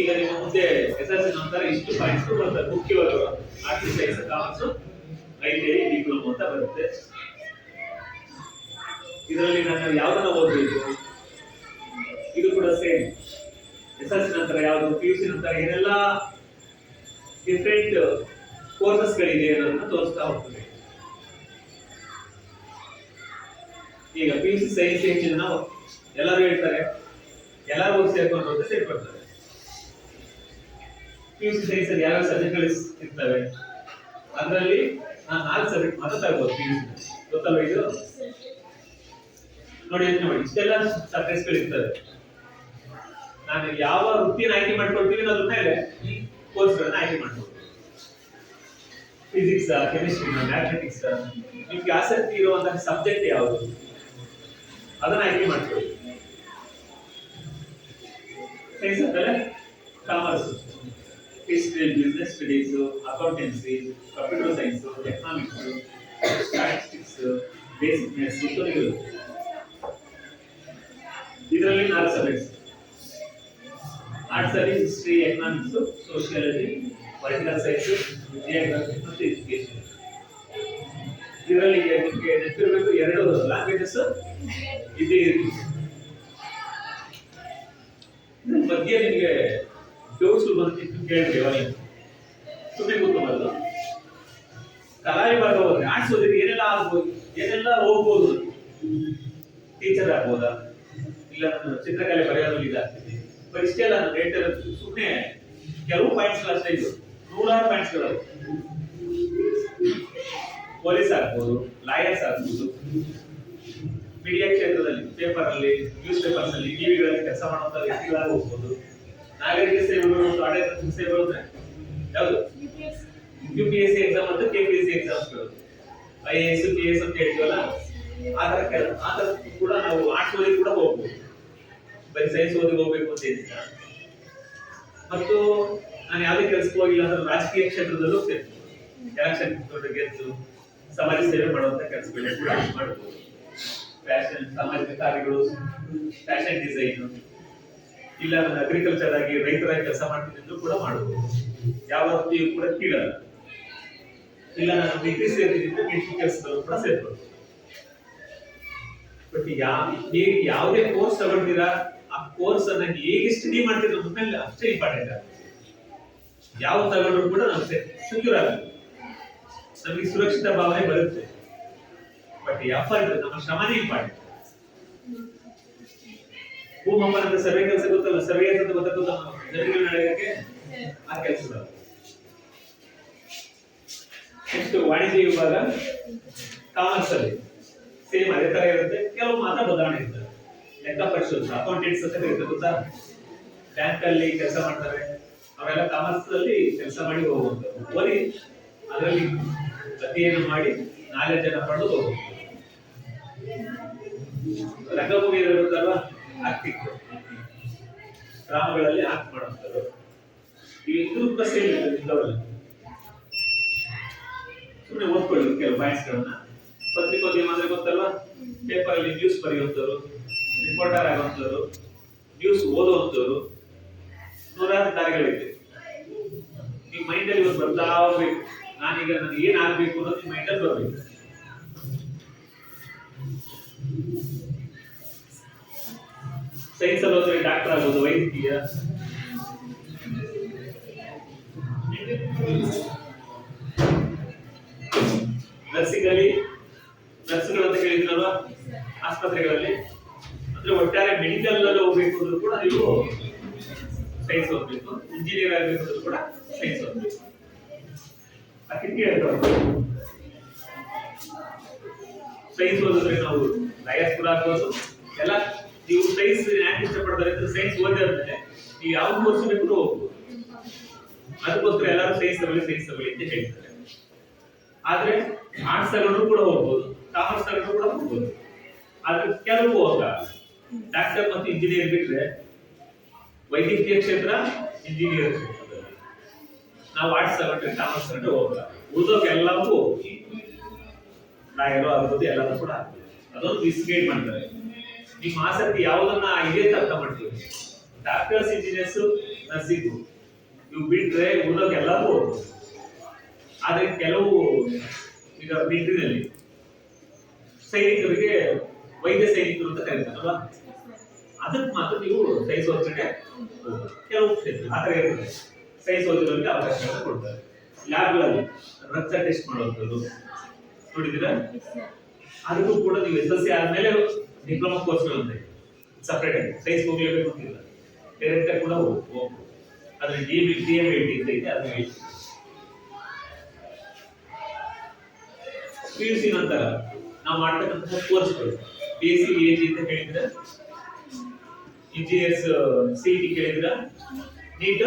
ಈಗ ನಿಮ್ಮ ಮುಂದೆ SSLC ನಂತರ ಇಷ್ಟು ಪಾಯಿಂಟ್ಸ್ ಬರ್ತದೆ. ಮುಖ್ಯವಾಗಿ arts, science, commerce, ITI, diploma ಅಂತ ಬರುತ್ತೆ. ಇದರಲ್ಲಿ ನಾನು ಯಾವ್ದನ್ನ ಓದಬೇಕು, ಇದು ಕೂಡ ಸೇಮ್. SSLC ನಂತರ ಯಾವುದು, PUC ನಂತರ ಏನೆಲ್ಲ ಡಿಫ್ರೆಂಟ್ ಕೋರ್ಸಸ್ ಗಳಿದೆ ಅನ್ನೋದನ್ನ ತೋರಿಸ್ತಾ ಹೋಗ್ತದೆ. ಈಗ PUC ಸೈನ್ಸ್ ಹೆಚ್ಚಿನ ನಾವು ಎಲ್ಲರೂ ಹೇಳ್ತಾರೆ, ಎಲ್ಲರೂ ಹೋಗಿ ಸೇರ್ಕೊಂಡು ಅಂತ ಸೇರ್ಕೊಳ್ತಾರೆ. PUC ಸೈನ್ಸ್ ಅಲ್ಲಿ ಯಾವ ಸಬ್ಜೆಕ್ಟ್ಗಳು ಇರ್ತವೆ, ಅದರಲ್ಲಿ ನಾನು 4 ಸಬ್ಜೆಕ್ಟ್ ಮಾತ್ರ ತಗೋಬಹುದು. PUC ಗೊತ್ತಲ್ವ ಇದು? ನೋಡಿ, ಯೋಚನೆ ಮಾಡಿ, ಇಷ್ಟೆಲ್ಲ ಸಬ್ಜೆಕ್ಟ್ಸ್ಗಳು ಇರ್ತವೆ. ನಾನು ಯಾವ ವೃತ್ತಿಯನ್ನು ಆಯ್ಕೆ ಮಾಡ್ಕೊಳ್ತೀನಿ ಅನ್ನೋದ್ರ ಮೇಲೆ ಈ ಕೋರ್ಸ್ಗಳನ್ನ ಆಯ್ಕೆ ಮಾಡ್ಕೊಳ್ತೀನಿ. ಫಿಸಿಕ್ಸ್, ಕೆಮಿಸ್ಟ್ರಿ, ಮ್ಯಾಥಮೆಟಿಕ್ಸ್, ನಿಮ್ಗೆ ಆಸಕ್ತಿ ಇರುವಂತಹ ಸಬ್ಜೆಕ್ಟ್ ಯಾವುದು ಅದನ್ನ ಆಯ್ಕೆ ಮಾಡ್ಕೊಳ್ಳಿ. ಸೈನ್ಸ್ ಆದ್ಮೇಲೆ commerce, history, business studies, accountancy, computer science, economics, statistics, basic maths ಇರುತ್ತೆ. ಇದರಲ್ಲಿ 4 ಸಬ್ಜೆಕ್ಟ್ಸ್. ಆರ್ಟ್ಸ್ ಅಲ್ಲಿ history, economics, sociology, political science, geography ಮತ್ತು ಎಜುಕೇಶನ್. ಇದರಲ್ಲಿ ನಿಮಗೆ ನೆನಪಿರಬೇಕು 2 ಲ್ಯಾಂಗ್ವೇಜಸ್ ಇದೇ ಇರುತ್ತೆ. ಇದ್ರ ಬಗ್ಗೆ ನಿಮಗೆ ಡೌಟ್ಸ್ ಬಂದಿತ್ತು ಕೇಳಿದ್ರೆ ಯಾವಾಗ ಸುಮ್ಮನೆ ಕೂತ್ಕೊಳ್ಳೋದು. ಕಲಾ ವಿಭಾಗ ಹೋದ್ರೆ ಆರ್ಟ್ಸ್ ಓದಿದ್ರೆ ಏನೆಲ್ಲ ಆಗ್ಬೋದು, ಏನೆಲ್ಲ ಹೋಗ್ಬೋದು. ಟೀಚರ್ ಆಗ್ಬೋದಾ, ಇಲ್ಲ ನಾನು ಚಿತ್ರಕಲೆ ಬರೆಯೋದ್ರಲ್ಲಿ ಇದಾಗ್ತೀನಿ. ಬಟ್ ಇಷ್ಟೆಲ್ಲ ನಾನು ರೇಟರ್ ಸುಮ್ಮನೆ ಕೆಲವು ಪಾಯಿಂಟ್ಸ್ ಅಷ್ಟೇ, ಇದು 100 ಪಾಯಿಂಟ್ಸ್ಗಳು. ಪೊಲೀಸ್ ಆಗ್ಬೋದು, ಲಾಯರ್ಸ್ ಆಗ್ಬೋದು, ಮೀಡಿಯಾ ಕ್ಷೇತ್ರದಲ್ಲಿ ಪೇಪರ್ ಅಲ್ಲಿ, ನ್ಯೂಸ್ ಪೇಪರ್ಸ್ ಅಲ್ಲಿ, ಟಿವಿಗಳಲ್ಲಿ ಕೆಲಸ ಮಾಡುವಂತ ವ್ಯಕ್ತಿಗಳಾಗಿ ಹೋಗ್ಬೋದು. ನಾಗರಿಕ ಸೇವೆಗಳು ಮತ್ತು ಆಡಳಿತ ಸೇವೆಗಳು ಅಂದ್ರೆ ಯಾವುದು? UPSC ಎಕ್ಸಾಮ್ ಮತ್ತು KPSC ಎಕ್ಸಾಮ್ಸ್ಗಳು, IAS, PS ಅಂತ ಹೇಳ್ತೀವಲ್ಲ, ಆ ತರ ಕೂಡ ನಾವು ಆರ್ಟ್ಸ್ ಓದಿ ಕೂಡ ಹೋಗ್ಬೋದು. ಬರೀ ಸೈನ್ಸ್ ಓದಿ ಹೋಗ್ಬೇಕು ಅಂತ ಏನಿಲ್ಲ. ಮತ್ತು ನಾನು ಯಾವುದೇ ಕೆಲಸಕ್ಕೆ ಹೋಗಿಲ್ಲ ಅಂದ್ರೆ ರಾಜಕೀಯ ಕ್ಷೇತ್ರದಲ್ಲೂ ಸೇರ್ತೀನಿ. ಎಲೆಕ್ಷನ್ ಗೆದ್ದು ಸಮಾಜ ಸೇವೆ ಮಾಡುವಂತ ಕೆಲಸಗಳು ಕೂಡ ಮಾಡಬಹುದು. ಫ್ಯಾಷನ್, ಸಾಮಾಜಿಕ ಕಾರ್ಯಗಳು, ಫ್ಯಾಷನ್ ಡಿಸೈನ್, ಇಲ್ಲ ನಾನು ಅಗ್ರಿಕಲ್ಚರ್ ಆಗಿ ರೈತರಾಗಿ ಕೆಲಸ ಮಾಡ್ತೀನಿ ಎಂದು ಕೂಡ ಮಾಡಬಹುದು. ಯಾವತ್ತಿಗೂ ಕೂಡ ಕೀಳಲ್ಲ. ಇಲ್ಲ ನಾನು ಮಿಲಿಟರಿ ಸೇರ್ತೀನಿ ಅಂದ್ರೆ ಮಿಲಿಟರಿ ಕೆಲಸದಲ್ಲೂ ಕೂಡ ಸೇರ್ಬೋದು. ಬಟ್ ಯಾವುದೇ ಕೋರ್ಸ್ ತಗೊಳ್ತೀರಾ, ಆ ಕೋರ್ಸ್ ಅನ್ನ ಹೇಗೆ ಸ್ಟಡಿ ಮಾಡ್ತೀರಾ ಅನ್ನೋದ್ರ ಮೇಲೆ ಅಷ್ಟೇ ಇಂಪಾರ್ಟೆಂಟ್ ಆಗುತ್ತೆ. ಯಾವ ತಗೊಂಡ್ರು ಕೂಡ ನಮ್ಗೆ ಸೆಕ್ಯೂರ್ ಆಗುತ್ತೆ, ನಮಗೆ ಸುರಕ್ಷಿತ ಭಾವನೆ ಬರುತ್ತೆ. ಬಟ್ ಎಫರ್ಟ್, ನಮ್ಮ ಶ್ರಮನೇ ಇಂಪಾರ್ಟೆಂಟ್. ಭೂಮಂಪನ ಅಂತ ಸರ್ವೆ ಕೆಲಸ ಗೊತ್ತಲ್ಲ, ಸರ್ವೆ ಅಂತ ಗೊತ್ತಾಗುತ್ತ ಜನಗಳು ನಡೆಯೋಕೆ ಆ ಕೆಲಸ. ನೆಕ್ಸ್ಟ್ ವಾಣಿಜ್ಯ ವಿಭಾಗ, ಕಾಮರ್ಸ್ ಅಲ್ಲಿ ಸೇಮ್ ಅದೇ ತರ ಇರುತ್ತೆ, ಕೆಲವು ಮಾತ್ರ ಬದಲಾವಣೆ ಇರ್ತದೆ. ಲೆಕ್ಕ ಪರಿಶೋಧಕ, ಅಕೌಂಟೆಂಟ್ಸ್ ಅಂತ ಇರುತ್ತೆ ಗೊತ್ತಾ, ಬ್ಯಾಂಕ್ ಅಲ್ಲಿ ಕೆಲಸ ಮಾಡ್ತಾರೆ, ಅವರೆಲ್ಲ ಕಾಮರ್ಸ್ ಅಲ್ಲಿ ಕೆಲಸ ಮಾಡಿ ಹೋಗುವಂಥದ್ದು. ಓದಿ ಅದರಲ್ಲಿ ಅಧ್ಯಯನ ಮಾಡಿ ನಾಲೆಜ್ ಅನ್ನ ಪಡೆದು ಹೋಗುವಂಥದ್ದು. ರಂಗಭೂಮಿ ಇರುತ್ತಲ್ವಾ, ಆಕ್ಟಿಂಗ್, ಡ್ರಾಮಾಗಳಲ್ಲಿ ಆಕ್ಟ್ ಮಾಡುವಂಥದ್ದು. ಇವಿಷ್ಟು ಕೂಡ ಸೇಮ್ ಇದ್ದವಲ್ಲ. ಸುಮ್ಮನೆ ಓದ್ಕೊಳ್ಳಿ ಕೆಲವು ಪಾಯಿಂಟ್ಸ್ ಗಳನ್ನ. ಪತ್ರಿಕೋದ್ಯಮ ಅಂದ್ರೆ ಗೊತ್ತಲ್ವಾ, ಪೇಪರ್ ಅಲ್ಲಿ ನ್ಯೂಸ್ ಬರೆಯುವಂಥವ್ರು, ರಿಪೋರ್ಟರ್ ಆಗುವಂಥವ್ರು, ನ್ಯೂಸ್ ಓದುವಂಥವ್ರು, 100 ದಾರಿಗಳಿದೆ. ನಿಮ್ಮ ಮೈಂಡ್ ಅಲ್ಲಿ ಒಂದು ಬದಲಾವಬೇಕು. ನಾನೀಗ ನನಗೆ ಏನ್ ಆಗ್ಬೇಕು ಅನ್ನೋದು ನಿಮ್ಮ ಮೈಂಡ್ ಅಲ್ಲಿ ಬರಬೇಕು. ಸೈನ್ಸ್ ಅಲ್ಲಿ ಹೋದ್ರೆ ಡಾಕ್ಟರ್ ಆಗ್ಬೋದು, ವೈದ್ಯಕೀಯ, ನರ್ಸಿಂಗ್ ಅಲ್ಲಿ ನರ್ಸ್ಗಳು ಅಂತ ಕೇಳಿದ್ರಲ್ವಾ, ಆಸ್ಪತ್ರೆಗಳಲ್ಲಿ. ಅಂದ್ರೆ ಒಟ್ಟಾರೆ ಮೆಡಿಕಲ್ ಅಲ್ಲಿ ಹೋಗ್ಬೇಕು ಅಂದ್ರೂ ಕೂಡ ನೀವು ಸೈನ್ಸ್ ಓದ್ಬೇಕು. ಇಂಜಿನಿಯರ್ ಆಗ್ಬೇಕು ಅಂದ್ರೂ ಕೂಡ ಸೈನ್ಸ್ ಓದ್ಬೇಕು. ಅದಕ್ಕೆ ಸೈನ್ಸ್ ಓದಿದ್ರೆ ನಾವು ಲಾಯರ್ಸ್ ಕೂಡ ಆಗ್ಬೋದು. ಎಲ್ಲ ನೀವು ಸೈನ್ಸ್ ಯಾಕೆ ಇಷ್ಟಪಡ್ತಾರೆ ಅಂದ್ರೆ ಸೈನ್ಸ್ ಓದಿದ್ರೆ ನೀವು ಯಾವ ಕೋರ್ಸ್ ಬೇಕು ಹೋಗ್ಬೋದು. ಅದಕ್ಕೋಸ್ಕರ ಎಲ್ಲರೂ ಸೈನ್ಸ್ ತಗೊಳ್ಳಿ ಅಂತ ಹೇಳ್ತಾರೆ. ಆದ್ರೆ ಆರ್ಟ್ಸ್ ತಗೊಂಡ್ರು ಕೂಡ ಹೋಗ್ಬೋದು, ಕಾಮರ್ಸ್ ತಗೊಂಡ್ರು ಕೂಡ ಹೋಗ್ಬೋದು. ಆದ್ರೆ ಕೆಲವು ಹೋಗ ಡಾಕ್ಟರ್ ಮತ್ತು ಇಂಜಿನಿಯರ್ ಬಿಟ್ರೆ ವೈದ್ಯಕೀಯ ಕ್ಷೇತ್ರ, ಇಂಜಿನಿಯರ್ ಕ್ಷೇತ್ರದಲ್ಲಿ ನಾವು ಆರ್ಟ್ಸ್ ತಗೊಂಡ್ರೆ ಕಾಮರ್ಸ್ ತಗೊಂಡ್ರೆ ಹೋಗಲ್ಲ. ಉಳಿದೋಕೆ ಎಲ್ಲವೂ ಲಾಯರ್ ಆಗ್ಬೋದು, ಎಲ್ಲರೂ ಕೂಡ ಆಗ್ಬೋದು. ಅದೊಂದು ಮಿಸ್ಗೈಡ್ ಮಾಡ್ತಾರೆ. ನಿಮ್ಮ ಆಸಕ್ತಿ ಯಾವುದನ್ನ ಇದೇ ಅರ್ಥ ಮಾಡ್ತೀವಿ. ಡಾಕ್ಟರ್ಸ್, ಇಂಜಿನಿಯರ್ಸ್, ನರ್ಸಿಂಗ್ ಇವು ಬಿಟ್ರೆ ಉಳಿದೋಕೆ ಎಲ್ಲವೂ ಹೋಗ್ಬೋದು. ಆದ್ರೆ ಕೆಲವು ಈಗ ಮಿಲಿಟರಿನಲ್ಲಿ ಸೈನಿಕರಿಗೆ ವೈದ್ಯ ಸೈನಿಕರು ಅಂತ ಕರೀತಾರಲ್ವಾ, ಅದಕ್ಕೆ ಮಾತ್ರ ನೀವು ಸೈನ್ಸ್ ಓದ್ಕೊಂಡೆ ಕೆಲವು ಕ್ಷೇತ್ರ ಆ ಥರ ಇರ್ತದೆ. ಸೈನ್ಸ್ ಓದಿರೋರಿಗೆ ಅವಕಾಶಗಳನ್ನ ಕೊಡ್ತಾರೆ. ಲ್ಯಾಬ್ಗಳಲ್ಲಿ ರಕ್ತ ಟೆಸ್ಟ್ ಮಾಡುವಂಥದ್ದು ನೋಡಿದ್ದೀರಾ, ಅದಕ್ಕೂ ಕೂಡ ನೀವು SSLC ಆದ್ಮೇಲೆ ಡಿಪ್ಲೊಮಾ ಕೋರ್ಸ್ಗಳು ಅಂತ ಸಪ್ರೇಟ್ ಆಗಿ ಸೈನ್ಸ್ ಹೋಗ್ಲೇಬೇಕು ಅಂತಿಲ್ಲ, ಡೈರೆಕ್ಟ್ ಆಗಿ ಕೂಡ ಹೋಗ್ಬೋದು. ಅದ್ರ DMLT ಅಂತ ಇದೆ, ಅದನ್ನ ಹೇಳಿ. PUC ನಂತರ ನಾವು ಮಾಡ್ತಕ್ಕಂತಹ ಕೋರ್ಸ್ಗಳು BSc BAG ಅಂತ ಹೇಳಿದ್ರೆ, ಇಂಜಿನಿಯರ್ಸ್ CET ಕೇಳಿದ್ರ, ನೀಟ್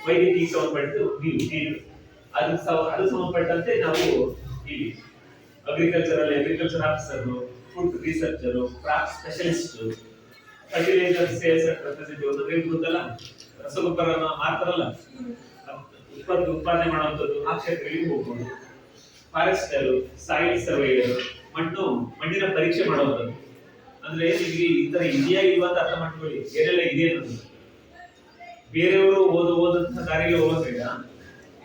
ವೈದ್ಯಕೀಯ ಸಂಬಂಧಪಟ್ಟು ನೀಟ್ ಅದು ಸಂಬಂಧಪಟ್ಟಂತೆ ನಾವು ಇಲ್ಲಿ agriculture officer, food researcher, crop specialist, fertilizer sales and representative ಅಂತ ಹೇಳ್ಬೋದಲ್ಲ, ರಸಗೊಬ್ಬರನ ಮಾರ್ತಾರಲ್ಲ, ಉತ್ಪಾದನೆ ಮಾಡುವಂಥದ್ದು ಆ ಕ್ಷೇತ್ರಗಳಿಗೆ ಹೋಗ್ಬೋದು. ಫಾರೆಸ್ಟರ್, ಸಾಯಿಲ್ ಸರ್ವೇಯರ್, ಮಣ್ಣಿನ ಪರೀಕ್ಷೆ ಮಾಡುವಂಥದ್ದು. ಅಂದ್ರೆ ನಿಮಗೆ ಈ ತರ ಇದೆಯಾ ಇಲ್ವಾ ಅಂತ ಅರ್ಥ ಮಾಡ್ಕೊಳ್ಳಿ, ಏನೆಲ್ಲ ಇದೆ ಅನ್ನೋದು. ಬೇರೆಯವರು ಓದಂತಹ ದಾರಿಗೆ ಹೋಗೋದ್ರಿಂದ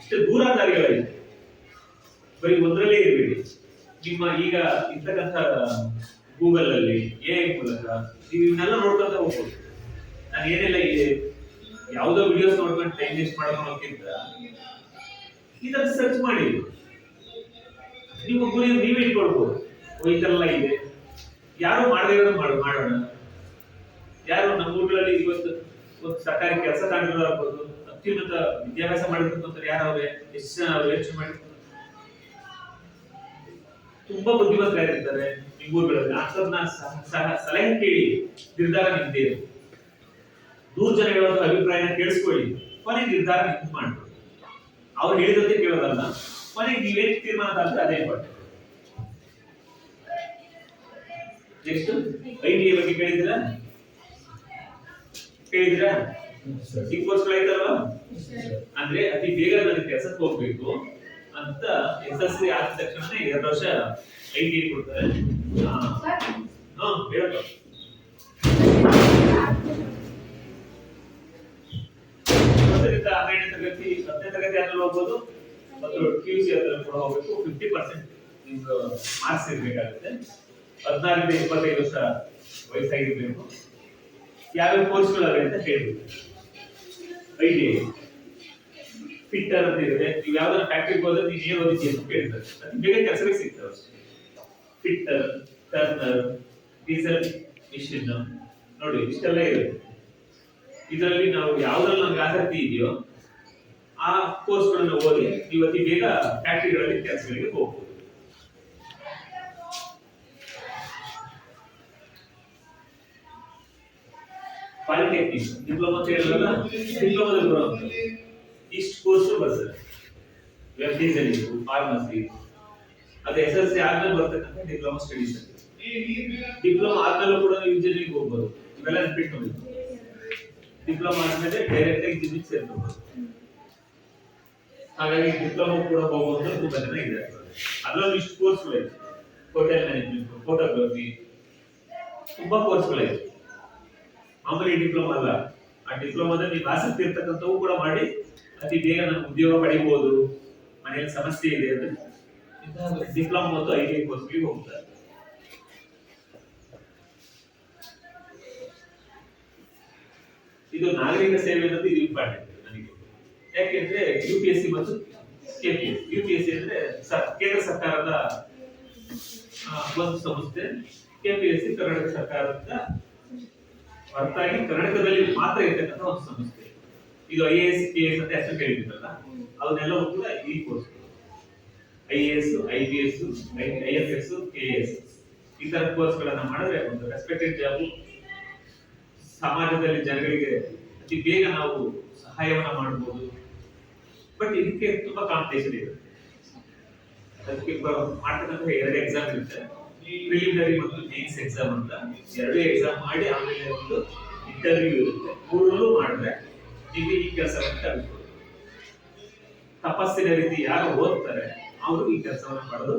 ಇಷ್ಟು ದೂರ ದಾರಿಗಳಿದೆ, ಬರೀ ಒಂದರಲ್ಲೇ ಇರಬೇಡಿ. ನಿಮ್ಮ ಈಗ ಇರ್ತಕ್ಕಂಥ ಗೂಗಲ್ ಅಲ್ಲಿ ಎಐ ಮೂಲಕ ನೀವು ಇವನ್ನೆಲ್ಲ ನೋಡ್ಕೊಂತ ಹೋಗ್ಬೋದು. ನಾನು ಏನೆಲ್ಲ ಇದೆ, ಯಾವುದೋ ವಿಡಿಯೋಸ್ ನೋಡ್ಕೊಂಡು ಟೈಮ್ ವೇಸ್ಟ್ ಮಾಡ್ಕೊಳಕ್ಕಿಂತ ಇದನ್ನ ಸರ್ಚ್ ಮಾಡಿ ನಿಮ್ಮ ಗುರಿ ನೀವೇ ಇಟ್ಕೊಳ್ಬಹುದು. ಈ ತರ ಎಲ್ಲ ಇದೆ, ಯಾರು ಮಾಡದೇ ಇರೋದು ಮಾಡೋಣ. ಯಾರು ನಮ್ಮ ಊರುಗಳಲ್ಲಿ ಇವತ್ತು ಒಂದು ಸರ್ಕಾರಿ ಕೆಲಸ ಕಾಣಿರೋದಾಗ್ಬೋದು, ಅತ್ಯುನ್ನತ ವಿದ್ಯಾಭ್ಯಾಸ ಮಾಡಿರ್ತಕ್ಕಂಥ ಯಾರವ್ರೆ, ಎಷ್ಟು ಜನ ಅವ್ರು ಯೋಚನೆ ಮಾಡಿ ತುಂಬಾ ಬುದ್ಧಿವಂತರಾಗಿರ್ತಾರೆ ನಿಮ್ಮ ಊರುಗಳಲ್ಲಿ. ಅಂಥವ್ರನ್ನ ಸಲಹೆ ಕೇಳಿ ನಿರ್ಧಾರ ನಿಮ್ದೇನು. 100 ಜನ ಹೇಳೋದು ಅಭಿಪ್ರಾಯನ ಕೇಳಿಸ್ಕೊಳ್ಳಿ, ಕೊನೆಗೆ ನಿರ್ಧಾರ ನಿಮ್ದು ಮಾಡ್ಕೊಳ್ಳಿ. ಅವ್ರು ಹೇಳಿದಂತೆ ಕೇಳೋದಲ್ಲ, ಕೊನೆಗೆ ನೀವೇನು ತೀರ್ಮಾನ ತಗೊಂಡ್ರೆ ಅದೇ ಇಂಪಾರ್ಟೆಂಟ್. ನೆಕ್ಸ್ಟ್ ಐಟಿಐ ಬಗ್ಗೆ ಕೇಳಿದ್ದೀರಾ? ಈ ಕೋರ್ಸ್ಗಳೈತಲ್ವಾ, ಅಂದ್ರೆ ಅತಿ ಬೇಗ ನನಗೆ ಕೆಲಸಕ್ಕೆ ಹೋಗ್ಬೇಕು ಅಂತ SSC ಆದ ತಕ್ಷಣ 2 ವರ್ಷ ಐಟಿಐ ಕೊಡ್ತಾರೆ. ಹೇಳಪ್ಪ. 10ನೇ ತರಗತಿ 10ನೇ ತರಗತಿ ಆದ್ರೂ ಹೋಗ್ಬೋದು, ಮತ್ತು PUC ಆದ್ರೂ ಕೂಡ ಹೋಗ್ಬೇಕು. 50% ನಿಮ್ದು ಮಾರ್ಕ್ಸ್ ಇರ್ಬೇಕಾಗುತ್ತೆ. 14 ರಿಂದ 25 ವರ್ಷ ವಯಸ್ಸಾಗಿರ್ಬೇಕು. ಯಾವ್ಯಾವ ಕೋರ್ಸ್ಗಳವೆ ಅಂತ ಹೇಳ್ಬೇಕು. ಐಟಿಐ ಫಿಟ್ಟರ್ ಅಂತ ಇದೆ. ನೀವು ಯಾವ್ದಾರ ಫ್ಯಾಕ್ಟ್ರಿಗೆ ಹೋದ್ರೆ ನೀವು ಏನು ಓದಿದ್ದೀರಿ ಅಂತ ಕೇಳ್ತಾರೆ, ಅತಿ ಬೇಗ ಕೆಲಸವೇ ಸಿಗ್ತವೆ ಅಷ್ಟೇ. ಫಿಟ್ಟರ್, ಟರ್ನರ್, ಡೀಸೆಲ್ ಮಿಷಿನ್, ನೋಡಿ ಇಷ್ಟೆಲ್ಲ ಇರುತ್ತೆ. ಇದರಲ್ಲಿ ನಾವು ಯಾವ್ದ್ರಲ್ಲಿ ನಮ್ಗೆ ಆಸಕ್ತಿ ಇದೆಯೋ ಆ ಕೋರ್ಸ್ಗಳನ್ನು ಓದಿ ನೀವು ಅತಿ ಬೇಗ ಫ್ಯಾಕ್ಟ್ರಿಗಳಲ್ಲಿ ಕೆಲಸಗಳಿಗೆ ಹೋಗ್ಬೋದು. ಪಾಲಿಟೆಕ್ನಿಕ್ ಡಿಪ್ಲೊಮಾ ಅಂತ ಹೇಳಿದ್ರಲ್ಲ, ಡಿಪ್ಲೊಮಾದಲ್ಲಿ ಬರುವಂತ ಇಷ್ಟು ಕೋರ್ಸ್ ಬರ್ತದೆ. ವೆಬ್ ಡಿಸೈನಿಂಗ್, ಫಾರ್ಮಸಿ, ಅದು SSC ಆದ್ಮೇಲೆ ಬರ್ತಕ್ಕಂಥ ಡಿಪ್ಲೊಮಾ ಸ್ಟಡೀಸ್. ಡಿಪ್ಲೊಮಾ ಆದ್ಮೇಲೆ ಕೂಡ ನೀವು ಇಂಜಿನಿಯರಿಂಗ್ ಹೋಗ್ಬೋದು. ಇವೆಲ್ಲ ನೆನ್ಪಿಟ್ಕೊಬೇಕು. ಡಿಪ್ಲೊಮಾ ಆದ್ಮೇಲೆ ಡೈರೆಕ್ಟ್ ಆಗಿ ಇಂಜಿನಿಯರಿಂಗ್ ಸೇರ್ಕೋಬಹುದು. ಹಾಗಾಗಿ ಡಿಪ್ಲೊಮಾ ಕೂಡ ಹೋಗುವಂತ ತುಂಬಾ ಜನ ಇದೆ. ಅದರಲ್ಲಿ ಇಷ್ಟು ಕೋರ್ಸ್ಗಳಿದೆ. ಹೋಟೆಲ್ ಮ್ಯಾನೇಜ್ಮೆಂಟ್, ಫೋಟೋಗ್ರಫಿ, ತುಂಬಾ ಕೋರ್ಸ್ಗಳಿದೆ. ಮಾಮೂಲಿ ಡಿಪ್ಲೊಮಾ ಅಲ್ಲ, ಆ ಡಿಪ್ಲೊಮಾದಲ್ಲಿ ನೀವು ಆಸಕ್ತಿ ಇರ್ತಕ್ಕಂಥವು ಕೂಡ ಮಾಡಿ ಅತಿ ಬೇಗ ನಾವು ಉದ್ಯೋಗ ಪಡಿಬಹುದು. ಮನೆಯಲ್ಲಿ ಸಮಸ್ಯೆ ಇದೆ ಅಂದ್ರೆ ಡಿಪ್ಲೊಮಾ ಮತ್ತು ITI ಕೋರ್ಸ್ಗೆ ಹೋಗ್ತಾರೆ. ಇದು ನಾಗರಿಕ ಸೇವೆ ಅನ್ನೋದು ಇದು ಇಂಪಾರ್ಟೆಂಟ್ ನನಗೆ. ಯಾಕೆಂದ್ರೆ UPSC ಮತ್ತು KPSC. UPSC ಅಂದ್ರೆ ಕೇಂದ್ರ ಸರ್ಕಾರದ ಒಂದು ಸಂಸ್ಥೆ, KPSC ಕರ್ನಾಟಕ ಸರ್ಕಾರದ ಹೊರತಾಗಿ ಕರ್ನಾಟಕದಲ್ಲಿ ಮಾತ್ರ ಇರ್ತಕ್ಕಂಥ ಒಂದು ಸಂಸ್ಥೆ. ಇದು IAS, KS ಅಂತ ಹೆಸರು ಕೇಳಿದ್ರಲ್ಲ, ಅವನ್ನೆಲ್ಲವೂ ಕೂಡ ಈ course. IAS, IPS, IFS, KS ಈ ತರ ಕೋರ್ಸ್ಗಳನ್ನ ಮಾಡಿದ್ರೆ ಒಂದು ರೆಸ್ಪೆಕ್ಟೆಡ್ ಜಾಬ್, ಸಮಾಜದಲ್ಲಿ ಜನಗಳಿಗೆ ಅತಿ ಬೇಗ ನಾವು ಸಹಾಯವನ್ನ ಮಾಡಬಹುದು. ಬಟ್ ಇದಕ್ಕೆ ತುಂಬಾ ಕಾಂಪಿಟೇಷನ್ ಇದೆ. ಅದಕ್ಕೆ ಮಾಡ್ತಕ್ಕಂಥ 2 ಎಕ್ಸಾಮ್ ಇರುತ್ತೆ, ಪ್ರಿಲಿಮಿನರಿ ಮತ್ತು ಮೇನ್ಸ್ ಎಕ್ಸಾಮ್ ಅಂತ. 2 ಎಕ್ಸಾಮ್ ಮಾಡಿ ಆಮೇಲೆ ಒಂದು ಇಂಟರ್ವ್ಯೂ ಇರುತ್ತೆ. 3 ಮಾಡಿದ್ರೆ ನಿಮಗೆ ಈ ಕೆಲಸವನ್ನು ತಗೊಳ್ಬೋದು. ತಪಸ್ಸಿನ ರೀತಿ ಯಾರು ಓದ್ತಾರೆ ಅವರು ಈ ಕೆಲಸವನ್ನು ಮಾಡೋದು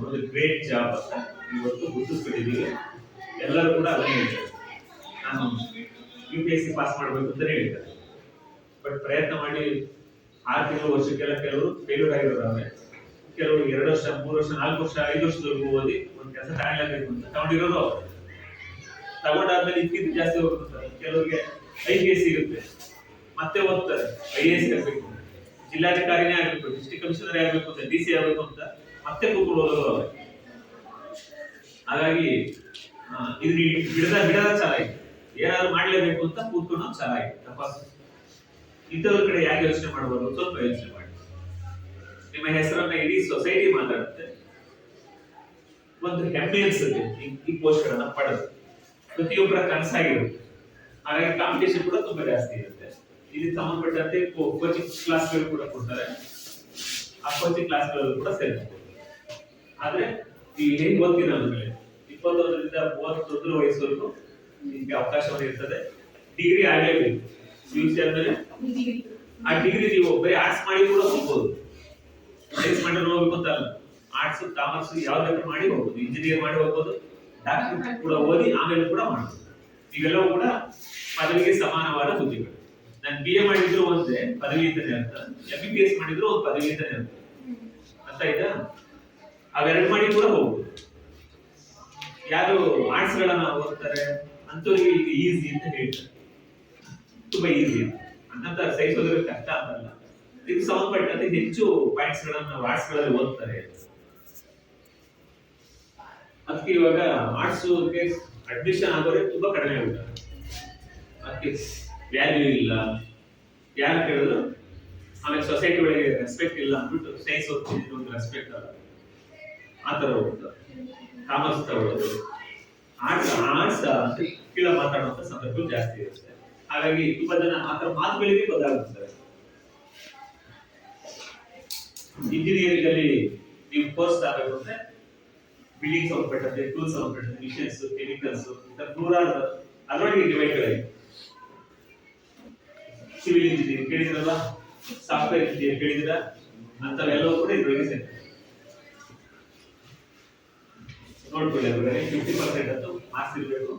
ಒಂದು ಗ್ರೇಟ್ ಜಾಬ್ ಅಂತ ಇವತ್ತು ಗುರುತಿಸ್ಬಿಟ್ಟಿದ್ದೀವಿ. ಎಲ್ಲರೂ ಕೂಡ ಅದನ್ನೇ ಹೇಳ್ತಾರೆ, ನಾನು UPSC ಪಾಸ್ ಮಾಡಬೇಕು ಅಂತಾನೆ ಹೇಳ್ತಾರೆ. ಬಟ್ ಪ್ರಯತ್ನ ಮಾಡಿ 6 ತಿಂಗಳು, ವರ್ಷಕ್ಕೆಲ್ಲ ಕೆಲವರು ಫೇಲ್ಯೂರ್ ಆಗಿರೋದಾದ್ರೆ, ಕೆಲವರು 2 ವರ್ಷ, 3 ವರ್ಷ, 4 ವರ್ಷ, 5 ವರ್ಷದವರೆಗೂ ಓದಿ ಒಂದು ಕೆಲಸ ತಗೊಳ್ಳಬೇಕು ಅಂತ ತಗೊಂಡಿರೋದು. ತಗೊಂಡಾದ್ಮೇಲೆ ಇದಕ್ಕಿಂತ ಜಾಸ್ತಿ ಹೋಗ್ತಾರೆ. ಕೆಲವರಿಗೆ IPS ಇರುತ್ತೆ, ಮತ್ತೆ ಓದ್ತಾರೆ IAS ಆಗಬೇಕು, ಜಿಲ್ಲಾಧಿಕಾರಿನೇ ಆಗಬೇಕು, ಡಿಸ್ಟ್ರಿಕ್ಟ್ ಕಮಿಷನರ್ ಆಗಬೇಕು ಅಂತ, DC ಆಗಬೇಕು ಅಂತ ಮತ್ತೆ ಕೂತ್ಕೊಂಡು ಓದೋದು. ಹಾಗಾಗಿ ಇದು ಬಿಡದ ಚೆನ್ನಾಗಿದೆ. ಏನಾದ್ರು ಮಾಡ್ಲೇಬೇಕು ಅಂತ ಕೂತ್ಕೊಂಡು ಚೆನ್ನಾಗಿದೆ. ತಪಾಸ್ ಇಂಥವ್ರ ಕಡೆ ಯಾಕೆ ಯೋಚನೆ ಮಾಡಬಾರ್ದು? ಸ್ವಲ್ಪ ಯೋಚನೆ ಮಾಡಿ. ನಿಮ್ಮ ಹೆಸರನ್ನ ಇಡೀ ಸೊಸೈಟಿ ಮಾತಾಡುತ್ತೆ. ಒಂದು ಹೆಮ್ಮೆ ಅನ್ಸುತ್ತೆ ಈ ಪೋಸ್ಟ್ಗಳನ್ನ ಪಡೆದು. ಪ್ರತಿಯೊಬ್ಬರ ಕನಸಾಗಿರುತ್ತೆ. ಹಾಗಾಗಿ ಕಾಂಪಿಟೇಷನ್ ಕೂಡ ತುಂಬಾ ಜಾಸ್ತಿ ಇರುತ್ತೆ. ಇದಕ್ಕೆ ಸಂಬಂಧಪಟ್ಟಂತೆ ಕೋಚಿಂಗ್ ಕ್ಲಾಸ್ಗಳು ಕೂಡ ಕೊಡ್ತಾರೆ. ಆ ಕೋಚಿಂಗ್ ಕ್ಲಾಸ್ಗಳು ಕೂಡ ಸೇರ್ಬೋದು. ಆದ್ರೆ ನೀವು ಹೇಗೆ ಓದ್ತೀರ ಅಂದ್ರೆ 21 ರಿಂದ 30 ವಯಸ್ಸವರೆಗೂ ನಿಮ್ಗೆ ಅವಕಾಶವನ್ನು ಇರ್ತದೆ. ಡಿಗ್ರಿ ಆಗಲೇಬೇಕು. PUC ಆದ್ಮೇಲೆ ಆ ಡಿಗ್ರಿ ನೀವು ಬರೀ ಆರ್ಟ್ಸ್ ಮಾಡಿ ಕೂಡ ಹೋಗ್ಬೋದು. ಸೈನ್ಸ್ ಮಾಡಿದ್ರೆ ಹೋಗ್ಬೇಕು ಅಂತ ಅಲ್ಲ, ಆರ್ಟ್ಸ್ ಕಾಮರ್ಸ್ ಯಾವ್ದು ಬೇಕಾದ್ರೂ ಮಾಡಿ ಹೋಗ್ಬೋದು, ಇಂಜಿನಿಯರ್ ಮಾಡಿ ಹೋಗ್ಬೋದು, ಡಾಕ್ಟರ್ ಕೂಡ ಓದಿ ಆಮೇಲೆ ಕೂಡ ಮಾಡ್ಬೋದು. ಇವೆಲ್ಲವೂ ಕೂಡ ಪದವಿಗೆ ಸಮಾನವಾದ ಹುದ್ದೆಗಳು. ನಾನು BA ಮಾಡಿದ್ರು ಒಂದೇ ಪದವಿ ಅಂತಾನೆ ಅರ್ಥ, MBBS ಮಾಡಿದ್ರು ಒಂದು ಪದವಿ ಅಂತಾನೆ ಅರ್ಥ. ಅರ್ಥ ಆಯ್ತಾ? ಅವೆರಡು ಮಾಡಿ ಕೂಡ ಹೋಗ್ಬೋದು. ಯಾರು ಆರ್ಟ್ಸ್ ಗಳನ್ನ ಓದ್ತಾರೆ ಅಂತವ್ರಿಗೆ ಈಗ ಈಸಿ ಅಂತ ಹೇಳ್ತಾರೆ, ತುಂಬಾ ಈಸಿ ಅಂತ. ಸೈನ್ಸ್ ಓದೋರಿಗೆ ಕಷ್ಟ ಅಂತಲ್ಲ, ಇದು ಸಂಬಂಧಪಟ್ಟಂತೆ ಹೆಚ್ಚು ಪಾಯಿಂಟ್ಸ್ ಗಳನ್ನ ನಾವು ಆರ್ಟ್ಸ್ ಗಳಲ್ಲಿ ಓದ್ತಾರೆ. ಅದಕ್ಕೆ ಇವಾಗ ಆರ್ಟ್ಸ್ ಅಡ್ಮಿಷನ್ ಆಗೋರೆ ತುಂಬಾ ಕಡಿಮೆ ಆಗ್ತಾರೆ. ಅದಕ್ಕೆ ವ್ಯಾಲ್ಯೂ ಇಲ್ಲ, ಯಾರು ಕೇಳಿದ್ರು ಆಮೇಲೆ ಸೊಸೈಟಿ ಒಳಗೆ ರೆಸ್ಪೆಕ್ಟ್ ಇಲ್ಲ ಅಂದ್ಬಿಟ್ಟು ಸೈನ್ಸ್ ಓದ್ತಿದ್ರು ಒಂದು ರೆಸ್ಪೆಕ್ಟ್ ಅಲ್ಲ, ಆತರ ಹೋಗ್ತಾರೆ. ಕಾಮರ್ಸ್ ತಗೊಳ್ಳೋದು, ಆರ್ಟ್ಸ್ ಕೀಳ ಮಾತಾಡುವಂತ ಸಂದರ್ಭಗಳು ಜಾಸ್ತಿ ಇರುತ್ತೆ. ಹಾಗಾಗಿ ತುಂಬಾ ಜನ ಆತರ ಮಾತುಗಳಿಗೆ ಬದಲಾಗುತ್ತಾರೆ. ಇಂಜಿನಿಯರಿಂಗ್ ಅಲ್ಲಿ ನೀವು ಕೋರ್ಸ್ ಆಗಬೇಕು ಅಂದ್ರೆ ಬಿಲ್ಡಿಂಗ್ ಸಂಬಂಧಪಟ್ಟಂತೆ, ಟೂಲ್ಸ್ ಸಂಬಂಧಪಟ್ಟಂತೆ, ಮಿಷನ್ಸ್, ಕೆಮಿಕಲ್ಸ್, ನೂರಾರು ಅದರೊಳಗೆ ಡಿವೈಡ್ಗಳಿವೆ. ಸಿವಿಲ್ ಇಂಜಿನಿಯರಿಂಗ್ ಕೇಳಿದ್ರಲ್ಲ, ಸಾಫ್ಟ್ವೇರ್ ಇಂಜಿನಿಯರ್ ಕೇಳಿದ್ರ, ಅಂತವೆಲ್ಲವೂ ಕೂಡ ಇದ್ರೊಳಗೆ ಸೇರ್ತದೆ. ನೋಡ್ಕೊಳ್ಳಿ, ಅದರಲ್ಲಿ 50% ಅಂತ ಮಾರ್ಕ್ಸ್ ಇರಬೇಕು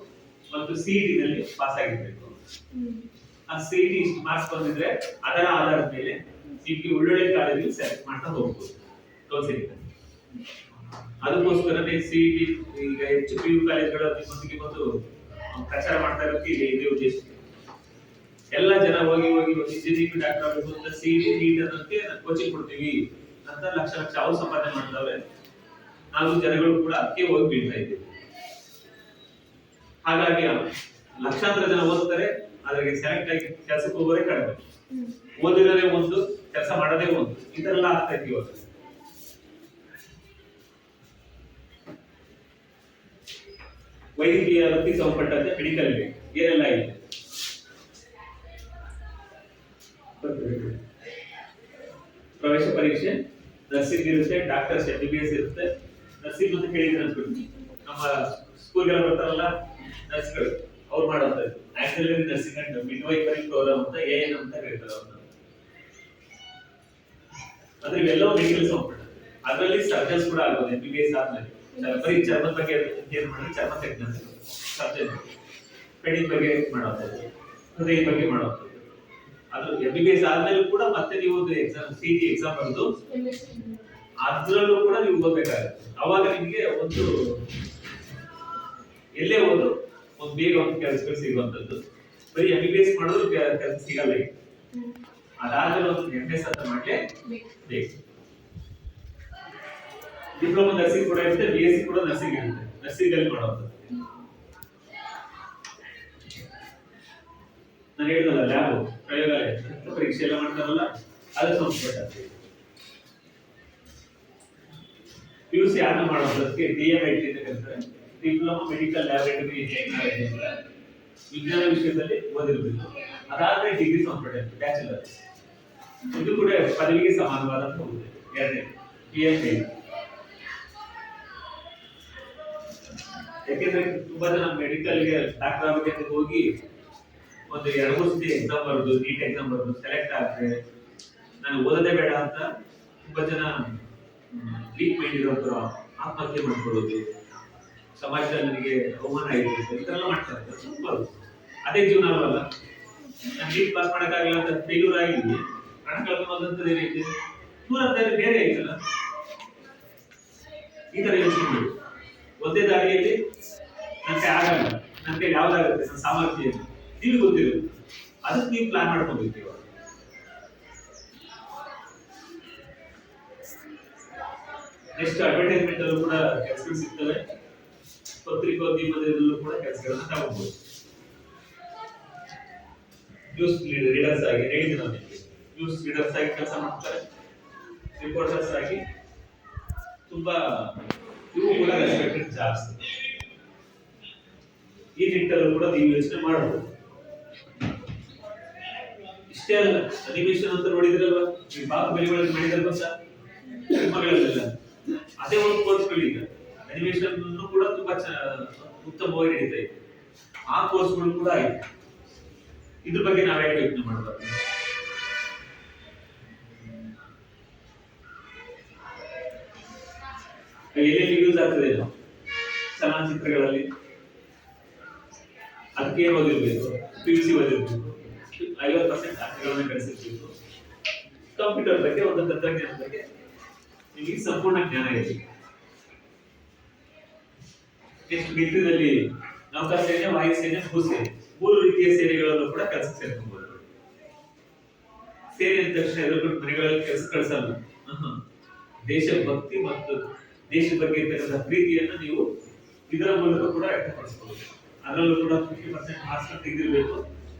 ಮತ್ತು CET ನಲ್ಲಿ ಪಾಸ್ ಆಗಿರ್ಬೇಕು. ಆ CET ಇಷ್ಟು ಮಾರ್ಕ್ಸ್ ಬಂದಿದ್ರೆ ಅದರ ಆಧಾರದ ಮೇಲೆ ನಿಮ್ಗೆ ಒಳ್ಳೊಳ್ಳೆ ಕಾಲೇಜಲ್ಲಿ ಸೆಲೆಕ್ಟ್ ಮಾಡ್ತಾ ಹೋಗ್ಬೋದು ಕೌನ್ಸಿಲಿಂಗ್. ಅದಕ್ಕೋಸ್ಕರನೇ CET ಈಗ ಹೆಚ್ಚು PU ಕಾಲೇಜ್ಗಳು ನಿಮ್ಮೊಂದಿಗೆ ಬಂದು ಪ್ರಚಾರ ಮಾಡ್ತಾ ಇರೋದಕ್ಕೆ ಇದೇ ಉದ್ದೇಶ. ಎಲ್ಲ ಜನ ಹೋಗಿ ಇಂಜಿನಿಯರಿಂಗ್ ಡಾಕ್ಟರ್ ಆಗಬೇಕು ಅಂತ CET NEET ಅನ್ನೋದಕ್ಕೆ ಕೋಚಿಂಗ್ ಕೊಡ್ತೀವಿ ಅಂತ ಲಕ್ಷ ಲಕ್ಷ ಅವ್ರು ಸಂಪಾದನೆ ಮಾಡ್ತಾವೆ. ನಾವು ಜನಗಳು ಕೂಡ ಅದಕ್ಕೆ ಹೋಗಿ ಬೀಳ್ತಾ ಇದ್ದೀವಿ. ಹಾಗಾಗಿ ಲಕ್ಷಾಂತರ ಜನ ಓದ್ತಾರೆ, ಅದ್ರಿಗೆ ಸೆಲೆಕ್ಟ್ ಆಗಿ ಕೆಲಸಕ್ಕೆ ಹೋಗೋದೇ ಕಡಿಮೆ. ಓದಿರೋದೇ ಒಂದು, ಕೆಲಸ ಮಾಡೋದೇ ಒಂದು, ಇದೆಲ್ಲ ಆಗ್ತಾ ಇದ್ದೀವಿ ಇವಾಗ. ವೈದ್ಯಕೀಯ ವೃತ್ತಿ ಸಂಬಂಧಪಟ್ಟಂತೆ ಮೆಡಿಕಲ್ ಏನೆಲ್ಲ ಇದೆ, ಪ್ರವೇಶ ಪರೀಕ್ಷೆ, ನರ್ಸಿಂಗ್ ಇರುತ್ತೆ, ಡಾಕ್ಟರ್ಸ್ MBBS ಇರುತ್ತೆ. ನರ್ಸಿಂಗ್ ಅಂತ ಕೇಳಿದ್ರೆ ಅನ್ಸ್ಬಿಟ್ಟು ನಮ್ಮ ಸ್ಕೂಲ್ಗೆಲ್ಲ ಬರ್ತಾರಲ್ಲ ನರ್ಸ್ಗಳು, ಅವ್ರು ಮಾಡೋದು auxiliary nursing and midwifery programme ಅಂತ AN ಅಂತ ಹೇಳ್ತಾರೆ ಅವ್ರನ್ನ. ಅಂದ್ರೆ ಇವೆಲ್ಲವೂ ಮೆಡಿಕಲ್ ಸಂಬಂಧಪಟ್ಟ. ಅದರಲ್ಲಿ ಸರ್ಜನ್ಸ್ ಕೂಡ ಆಗ್ಬೋದು MBBS ಆದ್ಮೇಲೆ. ಬರೀ ಚರ್ಮದ ಬಗ್ಗೆ ಏನ್ ಮಾಡಿದ್ರೆ ಚರ್ಮ ತಜ್ಞ ಸರ್ಜನ್, ಕಣ್ಣಿನ ಬಗ್ಗೆ ಮಾಡೋದು, ಹೃದಯ ಬಗ್ಗೆ ಮಾಡೋದು. ಅದು MBBS ಆದ್ಮೇಲೆ ಕೂಡ ಮತ್ತೆ ನೀವು ಎಕ್ಸಾಮ್ CET ಎಕ್ಸಾಮ್ ಬರೆದು ಅದ್ರಲ್ಲೂ ಕೂಡ ನೀವು ಓದಬೇಕಾಗುತ್ತೆ. ಅವಾಗ ನಿಮ್ಗೆ ಒಂದು ಎಲ್ಲೇ ಓದು ಒಂದು ಬೇಗ ಒಂದು ಕೆಲಸಗಳು ಸಿಗುವಂತದ್ದು. ಬರೀ MBBS ಮಾಡಿದ್ರು ಕೆಲಸ ಸಿಗಲ್ಲ. ಅದಾದ್ಮೇಲೆ ಒಂದು MS ಅಂತ ಮಾಡ್ಲೇ ಬೇಕು. ಡಿಪ್ಲೊಮಾ ನರ್ಸಿಂಗ್ ಕೂಡ ಇರುತ್ತೆ, BSc ಕೂಡ ನರ್ಸಿಂಗ್ ಇರುತ್ತೆ. ನರ್ಸಿಂಗ್ ಅಲ್ಲಿ ಮಾಡೋದು ನಾನು ಹೇಳಿದ್ನಲ್ಲ, ಲ್ಯಾಬ್ ಪ್ರಯೋಗಾಲಯ ಪರೀಕ್ಷೆ ಎಲ್ಲ ಮಾಡ್ತಾರಲ್ಲ, ಅದಕ್ಕೆ ಸಂಬಂಧಪಟ್ಟ. PUC ಆದ್ಮೇಲೆ ಮಾಡೋದಕ್ಕೆ DMIT ಅಂತ ಕರೀತಾರೆ, ಡಿಪ್ಲೊಮಾ ಮೆಡಿಕಲ್ ಲ್ಯಾಬೊರೇಟರಿ ಟೆಕ್ನಾಲಜಿ ಅಂತ. ವಿಜ್ಞಾನ ವಿಷಯದಲ್ಲಿ ಓದಿರಬೇಕು. ಅದಾದ್ರೆ ಡಿಗ್ರಿ ಸಂಬಂಧಪಟ್ಟ ಬ್ಯಾಚುಲರ್, ಇದು ಕೂಡ ಪದವಿಗೆ ಸಮಾನವಾದಂತ ಹೋಗುತ್ತೆ. ಎರಡನೇ PhD. ಯಾಕೆಂದ್ರೆ ತುಂಬಾ ಜನ ಮೆಡಿಕಲ್ಗೆ ಡಾಕ್ಟರ್ ಆಗಬೇಕಂತ ಹೋಗಿ ಒಂದು 2-3 ಸತಿ ಎಕ್ಸಾಮ್ ಬರೋದು, NEET ಎಕ್ಸಾಮ್ ಬರೋದು, ಸೆಲೆಕ್ಟ್ ಆದ್ರೆ ನಾನು ಓದೋದೇ ಬೇಡ ಅಂತ ತುಂಬಾ ಜನ ವೀಕ್ ಮೈಂಡ್ ಇರೋರು ಆತ್ಮಹತ್ಯೆ ಮಾಡ್ಕೊಳ್ಳೋದು, ಸಮಾಜದಲ್ಲಿ ನನಗೆ ಅವಮಾನ ಆಯಿತು ಇದೆಲ್ಲ ಮಾಡ್ತಾರೆ. ಅದೇ ಜೀವನ ಅಲ್ವಲ್ಲ. ನಾನು NEET ಪಾಸ್ ಮಾಡೋಕ್ಕಾಗಲ್ಲ ಅಂತ ಫೇಲ್ಯೂರ್ ಆಗಿ ಹಣ ಕಳ್ಕೊಂಡಂತದ್ದು ಏನೈತೆ, ದೂರದಲ್ಲಿ ಬೇರೆ ಐತಲ್ಲ. ಈ ತರ ಯೋಚನೆ ಮಾಡಿ, ಒಂದೇ ದಾರಿಯಲ್ಲಿ ನನಗೆ ಆಗಲ್ಲ, ನನಗೆ ಯಾವ್ದಾಗುತ್ತೆ, ನನ್ನ ಸಾಮರ್ಥ್ಯ ನೀವು ಗೊತ್ತಿರುತ್ತೆ, ಅದಕ್ಕೆ ನೀವು ಪ್ಲಾನ್ ಮಾಡ್ಕೊಂಡಿರ್ತೀವಿ. ನೆಕ್ಸ್ಟ್ ಅಡ್ವರ್ಟೈಸ್ಮೆಂಟ್ ಅಲ್ಲೂ ಕೂಡ ಕೆಲಸಗಳು ಸಿಗ್ತವೆ, ಪತ್ರಿಕೋದ್ಯಮದಲ್ಲೂ ಕೂಡ ಕೆಲಸಗಳನ್ನ ತಗೋಬಹುದು. ನ್ಯೂಸ್ ರೀಡರ್ಸ್ ಆಗಿ ಹೇಳಿದ್ದೀನಿ ನಾನು, ನ್ಯೂಸ್ ರೀಡರ್ಸ್ ಆಗಿ ಕೆಲಸ ಮಾಡ್ತಾರೆ, ರಿಪೋರ್ಟರ್ಸ್ ಆಗಿ ತುಂಬಾ ಇವು ಕೂಡ ರೆಸ್ಪೆಕ್ಟೆಡ್ ಜಾಬ್ಸ್. ಈ ನಿಟ್ಟಲ್ಲೂ ಕೂಡ ನೀವು ಯೋಚನೆ ಮಾಡಬಹುದು. ಇಷ್ಟೇ ಅಲ್ಲ, ಅನಿಮೇಷನ್ ಅಂತ ನೋಡಿದ್ರಲ್ವಾ, ಈ ಬಾಹುಬಲಿ ಒಳಗೆ ಮಾಡಿದ್ರೆ ಗೊತ್ತಾ ಸಿನಿಮಾಗಳಲ್ಲೆಲ್ಲ, ಅದೇ ಒಂದು ಕೋರ್ಸ್ಗಳೀಗ ಅನಿಮೇಷನ್ ಕೂಡ ತುಂಬಾ ಉತ್ತಮವಾಗಿ ನಡೀತಾ ಇದೆ. ಆ ಕೋರ್ಸ್ಗಳು ಕೂಡ ಆಯ್ತು. ಇದ್ರ ಬಗ್ಗೆ ನಾವ್ ಯಾಕೆ ಯೋಚನೆ ಮಾಡಬಾರ್ದು? ಎಲ್ಲೆಲ್ಲಿ ಯೂಸ್ ಆಗ್ತದೆ ಚಲನಚಿತ್ರಗಳಲ್ಲಿ, ಅದಕ್ಕೆ ಏನ್ ಓದಿರ್ಬೇಕು? PUC ಓದಿರ್ಬೇಕು, 50% ಅಂಕಗಳನ್ನು ಗಳಿಸಿರ್ಬೇಕು. ಕಂಪ್ಯೂಟರ್ ಬಗ್ಗೆ, ಒಂದು ತಂತ್ರಜ್ಞಾನದ ಬಗ್ಗೆ ನಿಮಗೆ ಸಂಪೂರ್ಣ ಜ್ಞಾನ ಇದೆ. ನೆಕ್ಸ್ಟ್ ಮಿಲಿಟರಿಯಲ್ಲಿ ನೌಕಾಸೇನೆ, ವಾಯುಸೇನೆ, ಭೂಸೇನೆ, 3 ರೀತಿಯ ಸೇನೆಗಳಲ್ಲೂ ಕೂಡ ಕೆಲಸ ಸೇರ್ಕೊಬಹುದು. ಸೇನೆ ಅಂದ ತಕ್ಷಣ ಎದುರುಗೊಂಡು ಮನೆಗಳಲ್ಲಿ ಕೆಲಸ ಕಳಿಸಲ್ಲ. ದೇಶಭಕ್ತಿ ಮತ್ತು ದೇಶದ ಬಗ್ಗೆ ಇರ್ತಕ್ಕಂಥ ಪ್ರೀತಿಯನ್ನು ನೀವು ಇದರ ಮೂಲಕ ಕೂಡ ವ್ಯಕ್ತಪಡಿಸಬಹುದು. ಅದರಲ್ಲೂ ಕೂಡ 50% ಮಾರ್ಕ್ಸ್ ತೆಗೆದಿರಬೇಕು.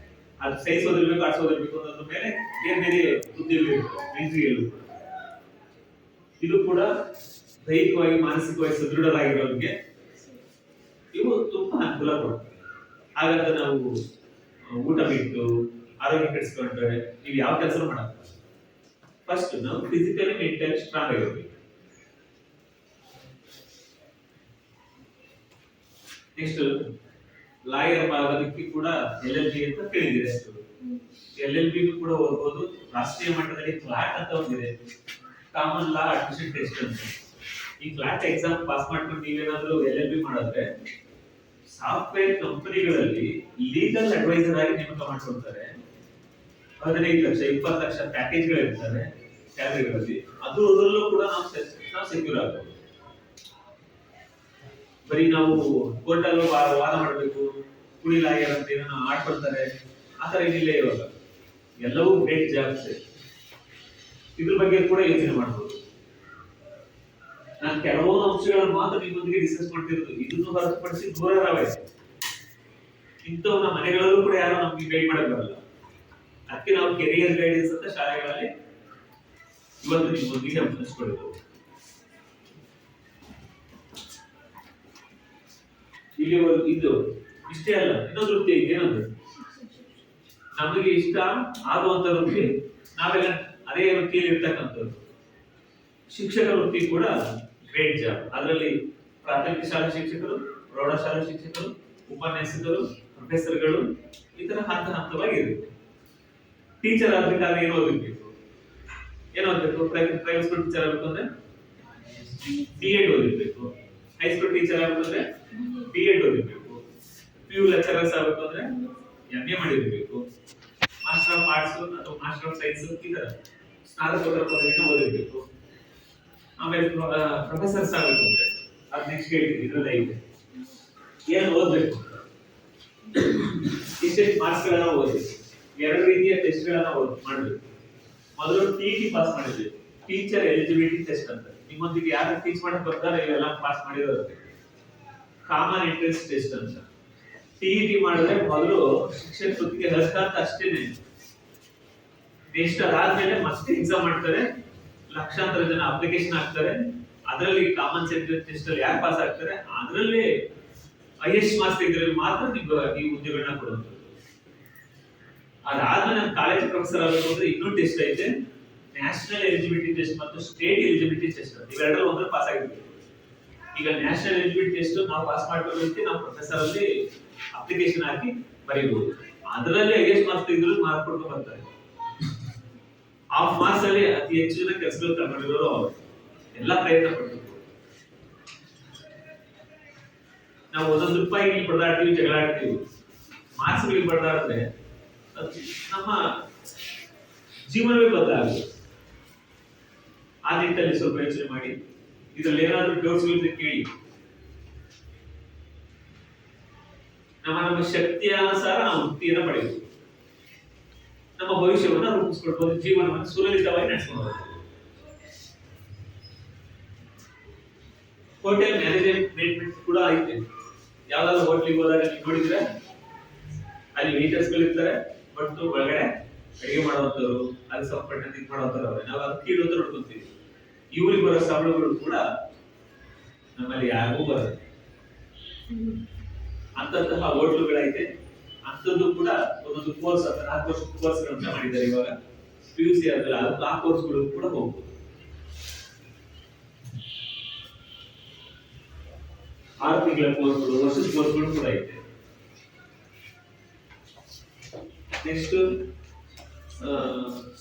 ಅದು ಸೈನ್ಸ್ ಓದಿರ್ಬೇಕು, ಆರ್ಟ್ಸ್ ಓದಿರ್ಬೇಕು ಅನ್ನೋದ್ರ ಮೇಲೆ ಬೇರೆ ಬೇರೆ ಹುದ್ದೆಗಳಿರ್ಬೇಕು ಮಿಲಿಟರಿಯಲ್ಲೂ ಕೂಡ. ಇದು ಕೂಡ ದೈಹಿಕವಾಗಿ ಮಾನಸಿಕವಾಗಿ ಸದೃಢರಾಗಿರೋರಿಗೆ ಇವು ತುಂಬಾ ಅನುಕೂಲ ಕೊಡುತ್ತೆ. ಹಾಗಂತ ನಾವು ಊಟ ಬಿಟ್ಟು ಆರೋಗ್ಯ ಕೆಡಿಸ್ಕೊಂಡ್ರೆ ನೀವು ಯಾವ ಕೆಲಸ ಮಾಡಲ್ಲ. ಫಸ್ಟ್ ನಾವು ಫಿಸಿಕಲಿ ಮೆಂಟಲಿ ಸ್ಟ್ರಾಂಗ್ ಆಗಿರ್ಬೇಕು. ನೆಕ್ಸ್ಟ್ ಲಾಯರ್ ಆಗೋದಕ್ಕೆ ಕೂಡ LLB ಅಂತ ಕೇಳಿದಿದೆ. ಅಷ್ಟು LLB ಕೂಡ ಓದ್ಬೋದು. ರಾಷ್ಟ್ರೀಯ ಮಟ್ಟದಲ್ಲಿ ಕ್ಲಾಟ್ ಅಂತ ಒಂದಿದೆ, ಕಾಮನ್ ಲಾ ಅಡ್ಮಿಷನ್ ಟೆಸ್ಟ್ ಅಂತ. ಈ ಕ್ಲಾಟ್ ಎಕ್ಸಾಮ್ ಪಾಸ್ ಮಾಡ್ಕೊಂಡು ನೀವೇನಾದ್ರೂ LLB ಮಾಡಿದ್ರೆ ಸಾಫ್ಟ್ವೇರ್ ಕಂಪನಿಗಳಲ್ಲಿ ಲೀಗಲ್ ಅಡ್ವೈಸರ್ ಆಗಿ ನೇಮಕ ಮಾಡ್ಕೊಳ್ತಾರೆ. 15 ಲಕ್ಷ 20 ಲಕ್ಷ ಪ್ಯಾಕೇಜ್ಗಳಿರ್ತವೆ ಸ್ಯಾಲರಿಗಳಲ್ಲಿ. ಅದರಲ್ಲೂ ಕೂಡ ನಾವು ಸೆಕ್ಯೂರ್ ಆಗಬಹುದು. ಬರೀ ನಾವು ಕೋರ್ಟಲ್ಲಿ ವಾದ ಮಾಡಬೇಕು, ಕುಡಿ ಲಾಯರ್ ಅಂತ ಏನೋ ಆಡ್ಕೊಳ್ತಾರೆ, ಆತರ ಏನಿಲ್ಲ. ಇವಾಗ ಎಲ್ಲವೂ ಗ್ರೇಟ್ ಜಾಬ್ಸ್. ಇದ್ರ ಬಗ್ಗೆ ಕೂಡ ಯೋಚನೆ ಮಾಡಬಹುದು. ನಾನು ಕೆಲವೊಂದು ಅಂಶಗಳನ್ನು ಮಾತ್ರ ನಿಮ್ಮೊಂದಿಗೆ ಡಿಸ್ಕಸ್ ಮಾಡ್ತಿರೋದು. ಇದನ್ನು ಹೊರತುಪಡಿಸಿ ದೂರವೇ ಇಂಥವ್ನ ಮನೆಗಳಲ್ಲೂ ಕೂಡ ಯಾರು ನಮ್ಗೆ ಗೈಡ್ ಮಾಡಕ್ ಬರಲ್ಲ. ಅದಕ್ಕೆ ನಾವು ಕೆರಿಯರ್ ಗೈಡೆನ್ಸ್ ಅಂತ ಶಾಲೆಗಳಲ್ಲಿ ಇವತ್ತು ನಿಮ್ಮೊಂದಿಗೆ ಹಂಚಿಕೊಳ್ಳೋದು. ಇಲ್ಲಿ ಇದು ಇಷ್ಟೇ ಅಲ್ಲ, ಇನ್ನೊಂದು ವೃತ್ತಿ ಐತೆ. ಏನಂದ್ರೆ ನಮಗೆ ಇಷ್ಟ ಆಗುವಂತ ವೃತ್ತಿ, ನಾವೆಲ್ಲ ಅದೇ ವೃತ್ತಿಯಲ್ಲಿ ಇರ್ತಕ್ಕಂಥದ್ದು. ಶಿಕ್ಷಕ ವೃತ್ತಿ ಕೂಡ ಗ್ರೇಟ್ ಜಾಬ್. ಅದರಲ್ಲಿ ಪ್ರಾಥಮಿಕ ಶಾಲಾ ಶಿಕ್ಷಕರು, ಪ್ರೌಢಶಾಲಾ ಶಿಕ್ಷಕರು, ಉಪನ್ಯಾಸಕರು, ಪ್ರೊಫೆಸರ್ಗಳು, ಈ ತರ ಹಂತ ಹಂತವಾಗಿ ಇರುತ್ತೆ. ಟೀಚರ್ ಆಗ್ಬೇಕಾದ್ರೆ ಏನು ಓದಿರ್ಬೇಕು? ಏನು ಓದ್ಬೇಕು? ಪ್ರೈವೇಟ್ ಸ್ಕೂಲ್ ಟೀಚರ್ ಆಗ್ಬೇಕು ಅಂದ್ರೆ B.Ed ಓದಿರ್ಬೇಕು. ಹೈಸ್ಕೂಲ್ ಟೀಚರ್ ಆಗ್ಬೇಕಂದ್ರೆ B.Ed ಓದಿರ್ಬೇಕು. PU ಲೆಕ್ಚರರ್ಸ್ ಆಗ್ಬೇಕು ಅಂದ್ರೆ MA ಮಾಡಿರ್ಬೇಕು. ಮಾಸ್ಟರ್ ಆಫ್ ಆರ್ಟ್ಸ್ ಅಥವಾ ಮಾಸ್ಟರ್ ಆಫ್ ಸೈನ್ಸ್ ಈ ತರ ಸ್ನಾತಕೋತ್ತರ ಪದವಿನ ಓದಿರ್ಬೇಕು. ಆಮೇಲೆ ಪ್ರೊಫೆಸರ್ಸ್ ಆಗ್ಬೇಕು ಅಂದ್ರೆ ಅದು ನೆಕ್ಸ್ಟ್ ಹೇಳ್ತೀವಿ. ಇದ್ರಲ್ಲೇ ಇದೆ ಏನು ಓದ್ಬೇಕು, ಇಷ್ಟೆಷ್ಟು ಮಾರ್ಕ್ಸ್ ಗಳನ್ನ ಓದಿ, 2 ರೀತಿಯ ಟೆಸ್ಟ್ ಗಳನ್ನ ಮಾಡಬೇಕು. ಮೊದಲು TET ಪಾಸ್ ಮಾಡಿರ್ಬೇಕು, ಟೀಚರ್ ಎಲಿಜಿಬಿಲಿಟಿ ಟೆಸ್ಟ್ ಅಂತ. ನಿಮ್ಮೊಂದಿಗೆ ಯಾರು ಟೀಚ್ ಮಾಡಕ್ ಬರ್ತಾರೆ ಇವೆಲ್ಲ ಪಾಸ್ ಮಾಡಿರೋದು. ಕಾಮನ್ ಎಂಟ್ರೆನ್ಸ್ ಟೆಸ್ಟ್ ಅಂತ. TET ಮಾಡಿದ್ರೆ ಮೊದಲು ಶಿಕ್ಷಣ ವೃತ್ತಿಗೆ ಅರ್ಹ ಅಂತ ಅಷ್ಟೇನೆ. ನೆಕ್ಸ್ಟ್ ಅದಾದ್ಮೇಲೆ ಮತ್ತೆ ಎಕ್ಸಾಮ್ ಮಾಡ್ತಾರೆ, ಲಕ್ಷಾಂತರ ಜನ ಅಪ್ಲಿಕೇಶನ್ ಹಾಕ್ತಾರೆ. ಅದರಲ್ಲಿ ಕಾಮನ್ ಸೆಂಟ್ರಲ್ ಟೆಸ್ಟ್ ಅಲ್ಲಿ ಯಾರು ಪಾಸ್ ಆಗ್ತಾರೆ ಅದರಲ್ಲಿ ಹೈಯೆಸ್ಟ್ ಮಾರ್ಕ್ಸ್ ತೆಗೆದ್ರೆ ಮಾತ್ರ ನೀವು ಹುದ್ದೆಗಳನ್ನ ಕೊಡುವಂಥದ್ದು. ಅದಾದ್ಮೇಲೆ ನಾನು ಕಾಲೇಜ್ ಪ್ರೊಫೆಸರ್ ಆಗಬೇಕು ಅಂದ್ರೆ ಇನ್ನೂ ಟೆಸ್ಟ್ ಐತೆ, ನ್ಯಾಷನಲ್ ಎಲಿಜಿಬಿಲಿಟಿ ಟೆಸ್ಟ್ ಮತ್ತು ಸ್ಟೇಟ್ ಎಲಿಜಿಬಿಲಿಟಿ ಟೆಸ್ಟ್. ಇವೆರಡರಲ್ಲಿ ಒಂದ್ರೆ ಪಾಸ್ ಆಗಿರ್ಬೇಕು. ಈಗ ನ್ಯಾಷನಲ್ ಎಲಿಜಿಬಿಲಿಟಿ ಟೆಸ್ಟ್ ನಾವು ಪಾಸ್ ಮಾಡ್ಕೊಳ್ಳೋದಕ್ಕೆ ನಾವು ಪ್ರೊಫೆಸರ್ ಅಲ್ಲಿ ಅಪ್ಲಿಕೇಶನ್ ಹಾಕಿ ಬರೀಬಹುದು. ಅದರಲ್ಲಿ ಹೈಯೆಸ್ಟ್ ಮಾರ್ಕ್ಸ್ ತೆಗೆದ್ರು ಮಾರ್ಕ್ ಕೊಡ್ಕೊಂಡು ಬರ್ತಾರೆ. ಆ ಮಾರ್ಕ್ಸ್ ಅಲ್ಲಿ ಅತಿ ಹೆಚ್ಚು ಜನ ಕೆಲಸಗಳು ತಗೊಂಡಿರೋರು ಅವರು. ಎಲ್ಲ ಪ್ರಯತ್ನ ಪಡ್ಬೇಕು. ನಾವು ಒಂದೊಂದು ರೂಪಾಯಿ ಬಡದಾಡ್ತೀವಿ, ಜಗಳ ಆಡ್ತೀವಿ. ಮಾರ್ಕ್ಸ್ ಗಳಿಗೆ ಬಡದಾಡಿದ್ರೆ ನಮ್ಮ ಜೀವನವೇ ಬದಲಾಗುತ್ತೆ. ಆ ನಿಟ್ಟಿನಲ್ಲಿ ಸ್ವಲ್ಪ ಯೋಚನೆ ಮಾಡಿ. ಇದರಲ್ಲಿ ಏನಾದ್ರೂ ಡೌಟ್ಸ್ ಇದ್ರೆ ಕೇಳಿ. ನಮ್ಮ ಶಕ್ತಿಯ ಅನುಸಾರ ನಾವು ವೃತ್ತಿಯನ್ನು ಪಡೆಯಬೇಕು. ನಮ್ಮ ಭವಿಷ್ಯವನ್ನು ರೂಪಿಸ್ಕೊಳ್ಬಹುದು, ಜೀವನವನ್ನು ಸುಲಲಿತವಾಗಿ ನಡೆಸ್ಕೊಳ್ಬಹುದು. ಹೋಟೆಲ್ ಮ್ಯಾನೇಜ್ಮೆಂಟ್ ಕೂಡ ಐತೆ. ಯಾವ್ದಾದ್ರು ಹೋಟ್ಲಿಗೆ ಹೋದಾಗ ನೀವು ನೋಡಿದ್ರೆ ಅಲ್ಲಿ ವೇಟರ್ಸ್ ಗಳು ಇರ್ತಾರೆ, ಬಟ್ ಒಳಗಡೆ ಅಡಿಗೆ ಮಾಡುವಂತವ್ರು, ಅಲ್ಲಿ ಸಂಪರ್ಕ ಇದು ಮಾಡುವಂತವ್ರು ಅವ್ರೆ. ನಾವು ಅದು ಕೀಳು ಅಂತ ನೋಡ್ಕೊಂತೀವಿ. ಇವ್ರಿಗೆ ಬರೋ ಸಂಬಳಗಳು ಕೂಡ ನಮ್ಮಲ್ಲಿ ಯಾರಿಗೂ ಬರುತ್ತೆ. ಅಂತಹ ಹೋಟ್ಲುಗಳೈತೆ. ಅಂಥದ್ದು ಕೂಡ ಒಂದೊಂದು ಕೋರ್ಸ್ ಅಂತ 4 ವರ್ಷ ಕೋರ್ಸ್ಗಳನ್ನ ಮಾಡಿದ್ದಾರೆ ಇವಾಗ. PUC ಆದ್ಮೇಲೆ ಅದಕ್ಕೆ ಆ ಕೋರ್ಸ್ಗಳು ಕೂಡ ಹೋಗ್ಬೋದು. 6 ತಿಂಗಳ ಕೋರ್ಸ್ಗಳು, ವರ್ಷದ ಕೋರ್ಸ್ಗಳು ಕೂಡ ಐತೆ. ನೆಕ್ಸ್ಟ್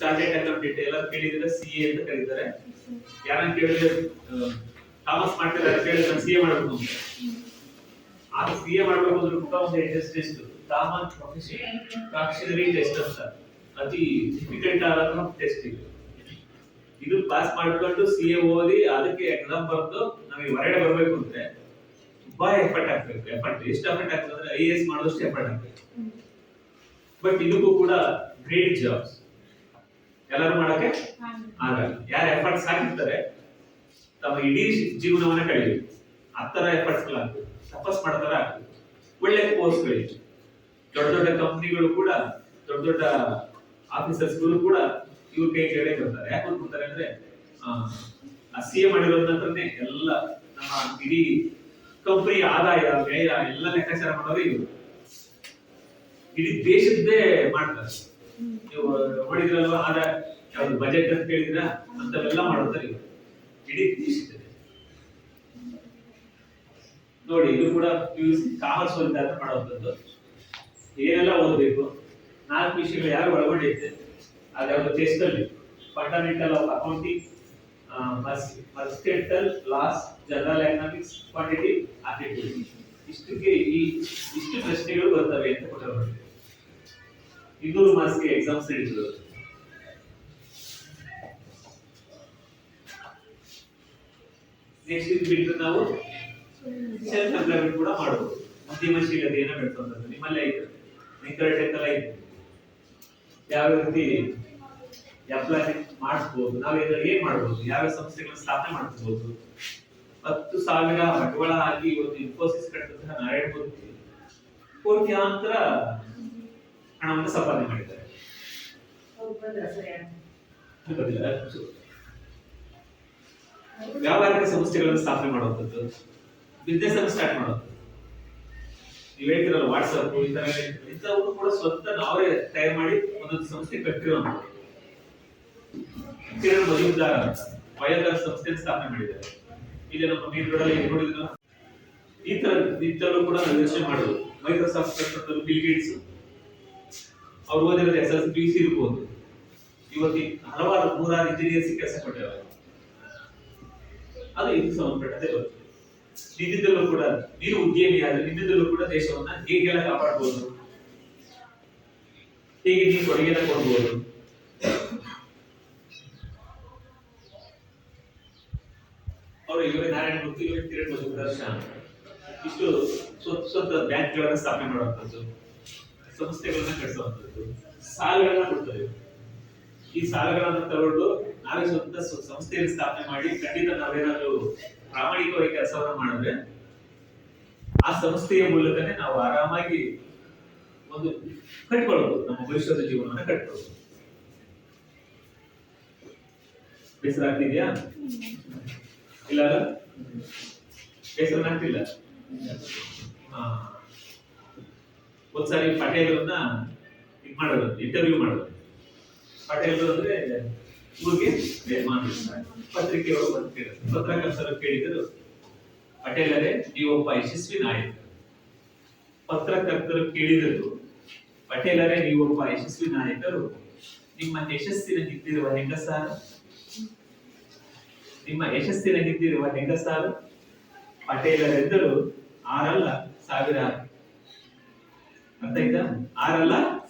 ಚಾರ್ಟೆಡ್ ಅಕೌಂಟೆಂಟ್ ಎಲ್ಲರೂ ಕೇಳಿದ್ರೆ CA ಅಂತ ಕರೀತಾರೆ. ಯಾರನ್ನ ಕೇಳಿದ್ರೆ ಥಾಮಸ್ ಮಾಡ್ತಾರೆ ಕೇಳಿದ್ರೆ CA ಮಾಡಬೇಕು ಅಂತ. ಆ CA ಮಾಡಬೇಕು ಅಂದ್ರೆ ಕೂಡ ಒಂದು ಟೆಸ್ಟ್ ಕಾಮನ್ ಪ್ರಾಕ್ಸಿನರಿ ಟೆಸ್ಟ್ ಅಂತ ಅತಿ ಡಿಫಿಕಲ್ಟ್ ಆದ ಟೆಸ್ಟ್ ಇದು ಪಾಸ್ ಮಾಡ್ಕೊಂಡು CA ಓದಿ ಅದಕ್ಕೆ ಎಕ್ಸಾಮ್ ಬರೆದು ನಮಗೆ ಹೊರಗಡೆ ಬರಬೇಕು ಅಂದ್ರೆ ತುಂಬಾ ಎಫರ್ಟ್ ಆಗ್ಬೇಕು. ಎಷ್ಟು ಎಫರ್ಟ್ ಆಗ್ತದೆ ಅಂದ್ರೆ IAS ಮಾಡೋಷ್ಟು ಎಫರ್ಟ್ ಆಗ್ಬೇಕು. ಬಟ್ ಇದಕ್ಕೂ ಕೂಡ ಗ್ರೇಟ್ ಜಾಬ್ಸ್ ಎಲ್ಲರೂ ಮಾಡಕ್ಕೆ ಆಗಲ್ಲ. ಯಾರು ಎಫರ್ಟ್ಸ್ ಹಾಕಿರ್ತಾರೆ ತಮ್ಮ ಇಡೀ ಜೀವನವನ್ನ ಕಳೆಯಬೇಕು. ಆ ತರ ಎಫರ್ಟ್ಸ್ ಆಗ್ತದೆ, ತಪಸ್ ಮಾಡ್ತಾರ ಆಗ್ತದೆ. ಒಳ್ಳೆ ಪೋಸ್ಟ್ಗಳಿವೆ. ದೊಡ್ಡ ದೊಡ್ಡ ಕಂಪ್ನಿಗಳು ಕೂಡ ದೊಡ್ಡ ದೊಡ್ಡ ಆಫೀಸರ್ಸ್ಗಳು ಕೂಡ ಇವ್ರ ಕೈ ಕೆಳಗೆ ಬರ್ತಾರೆ. ಯಾಕೆ ಬರ್ತಾರೆ ಅಂದ್ರೆ CA ಮಾಡಿರೋದ್ ನಂತರನೇ ಎಲ್ಲ ನಮ್ಮ ಇಡೀ ಕಂಪನಿ ಆದಾಯ ವ್ಯಯ ಎಲ್ಲ ಲೆಕ್ಕಾಚಾರ ಮಾಡೋರು ಇವರು. ಇಡೀ ದೇಶದ್ದೇ ಮಾಡ್ತಾರೆ. ನೀವು ನೋಡಿದ್ರಲ್ವ ಆದಾಯ ಯಾವ್ದು ಬಜೆಟ್ ಅಂತ ಕೇಳಿದ್ರ ಅಂತವೆಲ್ಲ ಮಾಡ್ತಾರೆ ಇವರು ಇಡೀ ದೇಶದ. ನೋಡಿ ಇದು ಕೂಡ ಕಾಮರ್ಸ್ ಅಂತ ಮಾಡುವಂಥದ್ದು. ಏನೆಲ್ಲ ಓದಬೇಕು 4 ವಿಷಯಗಳು ಯಾರು ಒಳಗೊಂಡೈತೆ ಅದ್ಯಾವುದು ಟೆಸ್ಟ್ ಅಲ್ಲಿ fundamental of accounting, mercantile laws, general economics, quantity aptitude. ಇಷ್ಟು ಪ್ರಶ್ನೆಗಳು ಬರ್ತವೆ ಅಂತ ಕೊಟ್ಟಿದ್ದಾರೆ. 200 ಮಾರ್ಕ್ಸ್ಗೆ ಎಕ್ಸಾಮ್ಸ್ ನಡೀತದೆ. ನೆಕ್ಸ್ಟ್ ಇದು ಬಿಟ್ಟು ನಾವು ಸೆಲ್ಫ್ ಎಂಪ್ಲಾಯ್ಮೆಂಟ್ ಕೂಡ ಮಾಡಬಹುದು. ಉದ್ಯಮಶೀಲತೆಯನ್ನು ಬೆಳೆಸುವಂಥದ್ದು ನಿಮ್ಮಲ್ಲೇ ಐತೆ, ನಿಖರತೆಲ್ಲ ಐತೆ. ಯಾವ ರೀತಿ ಎಂಪ್ಲಾಯ್ಮೆಂಟ್ ಮಾಡಿಸ್ಬೋದು, ನಾವು ಏನ್ ಮಾಡ್ಬೋದು, ಯಾವ ಸಂಸ್ಥೆಗಳನ್ನ ಸ್ಥಾಪನೆ ಮಾಡಿಸ್ಬೋದು. 10,000 ಬಂಡವಾಳ ಹಾಕಿ ಇವತ್ತು ಇನ್ಫೋಸಿಸ್ ಕಟ್ಟದಂತಹ ನಾರಾಯಣ ಮೂರ್ತಿ ಕೋಟ್ಯಾಂತರ ಹಣವನ್ನು ಸಂಪಾದನೆ ಮಾಡಿದ್ದಾರೆ. ವ್ಯಾಪಾರಿಕ ಸಂಸ್ಥೆಗಳನ್ನು ಸ್ಥಾಪನೆ ಮಾಡುವಂಥದ್ದು, ಬಿಸ್ನೆಸ್ ಅನ್ನು ಸ್ಟಾರ್ಟ್ ಮಾಡುವಂಥದ್ದು. ನೀವು ಹೇಳ್ತಿರಲ್ಲ ವಾಟ್ಸ್ಆಪ್ ಇಂಥವು ಕೂಡ ಸ್ವಂತ ನಾವೇ ತಯಾರು ಮಾಡಿ ಒಂದೊಂದು ಸಂಸ್ಥೆ ಕಟ್ಟಿರೋದು. ಕಿರಣ್ ಮಜುಮ್ದಾರ್ ಅಂತ ವಯೋಧಾರ ಸಂಸ್ಥೆ ಸ್ಥಾಪನೆ ಮಾಡಿದ್ದಾರೆ. ಇಲ್ಲಿ ನಮ್ಮ ಮೀನ್ ರೋಡಲ್ಲಿ ನೋಡಿದ್ರು ಈ ತರ ಕೂಡ ನಾವು ಯೋಚನೆ ಮಾಡೋದು. ಮೈಕ್ರೋಸಾಫ್ಟ್ ಕಟ್ಟೋದು ಬಿಲ್ ಗೇಟ್ಸ್ ಅವ್ರು ಓದಿರೋದು SSLC PUC ಇರ್ಬೋದು. ಇವತ್ತು ಹಲವಾರು 100 ಇಂಜಿನಿಯರ್ಸ್ ಕೆಲಸ ಕೊಟ್ಟಿದ್ದಾರೆ. ಅದು ಇದು ಸಂಬಂಧಪಟ್ಟಂತೆ ಬರುತ್ತೆ. ನಿನ್ನಿಂದಲೂ ಕೂಡ ನೀನು ಉದ್ಯಮಿಯಾದ್ರೆ ನಿನ್ನಿಂದಲೂ ಕೂಡ ದೇಶವನ್ನ ಹೇಗೆಲ್ಲ ಕಾಪಾಡಬಹುದು, ಹೇಗೆ ನೀವು ಕೊಡುಗೆನ ಕೊಡಬಹುದು. ಅವರು ಇವರೇ ನಾರಾಯಣ ಮೂರ್ತಿ, ಇವರೇ ಕಿರಣ್ ಮಜುಮ್ದಾರ್ ಇಷ್ಟು ಸ್ವಂತ ಬ್ಯಾಂಕ್ಗಳನ್ನ ಸ್ಥಾಪನೆ ಮಾಡುವಂಥದ್ದು, ಸಂಸ್ಥೆಗಳನ್ನ ಕಟ್ಟಿಸುವಂಥದ್ದು, ಸಾಲಗಳನ್ನ ಕೊಡ್ತಾರೆ. ಈ ಸಾಲಗಳನ್ನ ತಗೊಂಡು ನಾವೇ ಸ್ವಂತ ಸಂಸ್ಥೆಯನ್ನು ಸ್ಥಾಪನೆ ಮಾಡಿ ಖಂಡಿತ ನಾವೇನಾದ್ರೂ ಪ್ರಾಮಾಣಿಕವಾಗಿ ಕೆಲಸವನ್ನ ಮಾಡಿದ್ರೆ ಆ ಸಂಸ್ಥೆಯ ಮೂಲಕನೇ ನಾವು ಆರಾಮಾಗಿ ಒಂದು ಕಟ್ಕೊಳ್ಬಹುದು, ನಮ್ಮ ಭವಿಷ್ಯದ ಜೀವನವನ್ನ ಕಟ್ಕೊಳ್ಬಹುದು. ಬೇಸರ ಆಗ್ತಿದ್ಯಾ? ಇಲ್ಲ ಬೇಸರ ಆಗ್ತಿಲ್ಲ. ಒಂದ್ಸಾರಿ ಪಟೇಲರನ್ನ ಇದು ಮಾಡೋದು, ಇಂಟರ್ವ್ಯೂ ಮಾಡೋದು. ಪಟೇಲರು ಅಂದ್ರೆ ಊರಿಗೆ ಪತ್ರಿಕೆಯವರು ಬರ್ತಿದ್ರು. ಪತ್ರಕರ್ತರು ಕೇಳಿದರು, ಪಟೇಲರೇ ನೀವೊಬ್ಬ ಯಶಸ್ವಿ ನಾಯಕ. ಪತ್ರಕರ್ತರು ಕೇಳಿದರು, ಪಟೇಲರೇ ನೀವೊಬ್ಬ ಯಶಸ್ವಿ ನಾಯಕರು, ನಿಮ್ಮ ಯಶಸ್ಸಿನ ಹಿಂದಿರುವ ಹೆಂಗಸಾರು, ನಿಮ್ಮ ಯಶಸ್ಸಿನ ಹಿಂದಿರುವ ಹೆಂಗಸಾರು. ಪಟೇಲರೆಂದರು 6 ಅಲ್ಲ 1000. ಅರ್ಥ ಆಯ್ತಾ? 6 ಅಲ್ಲ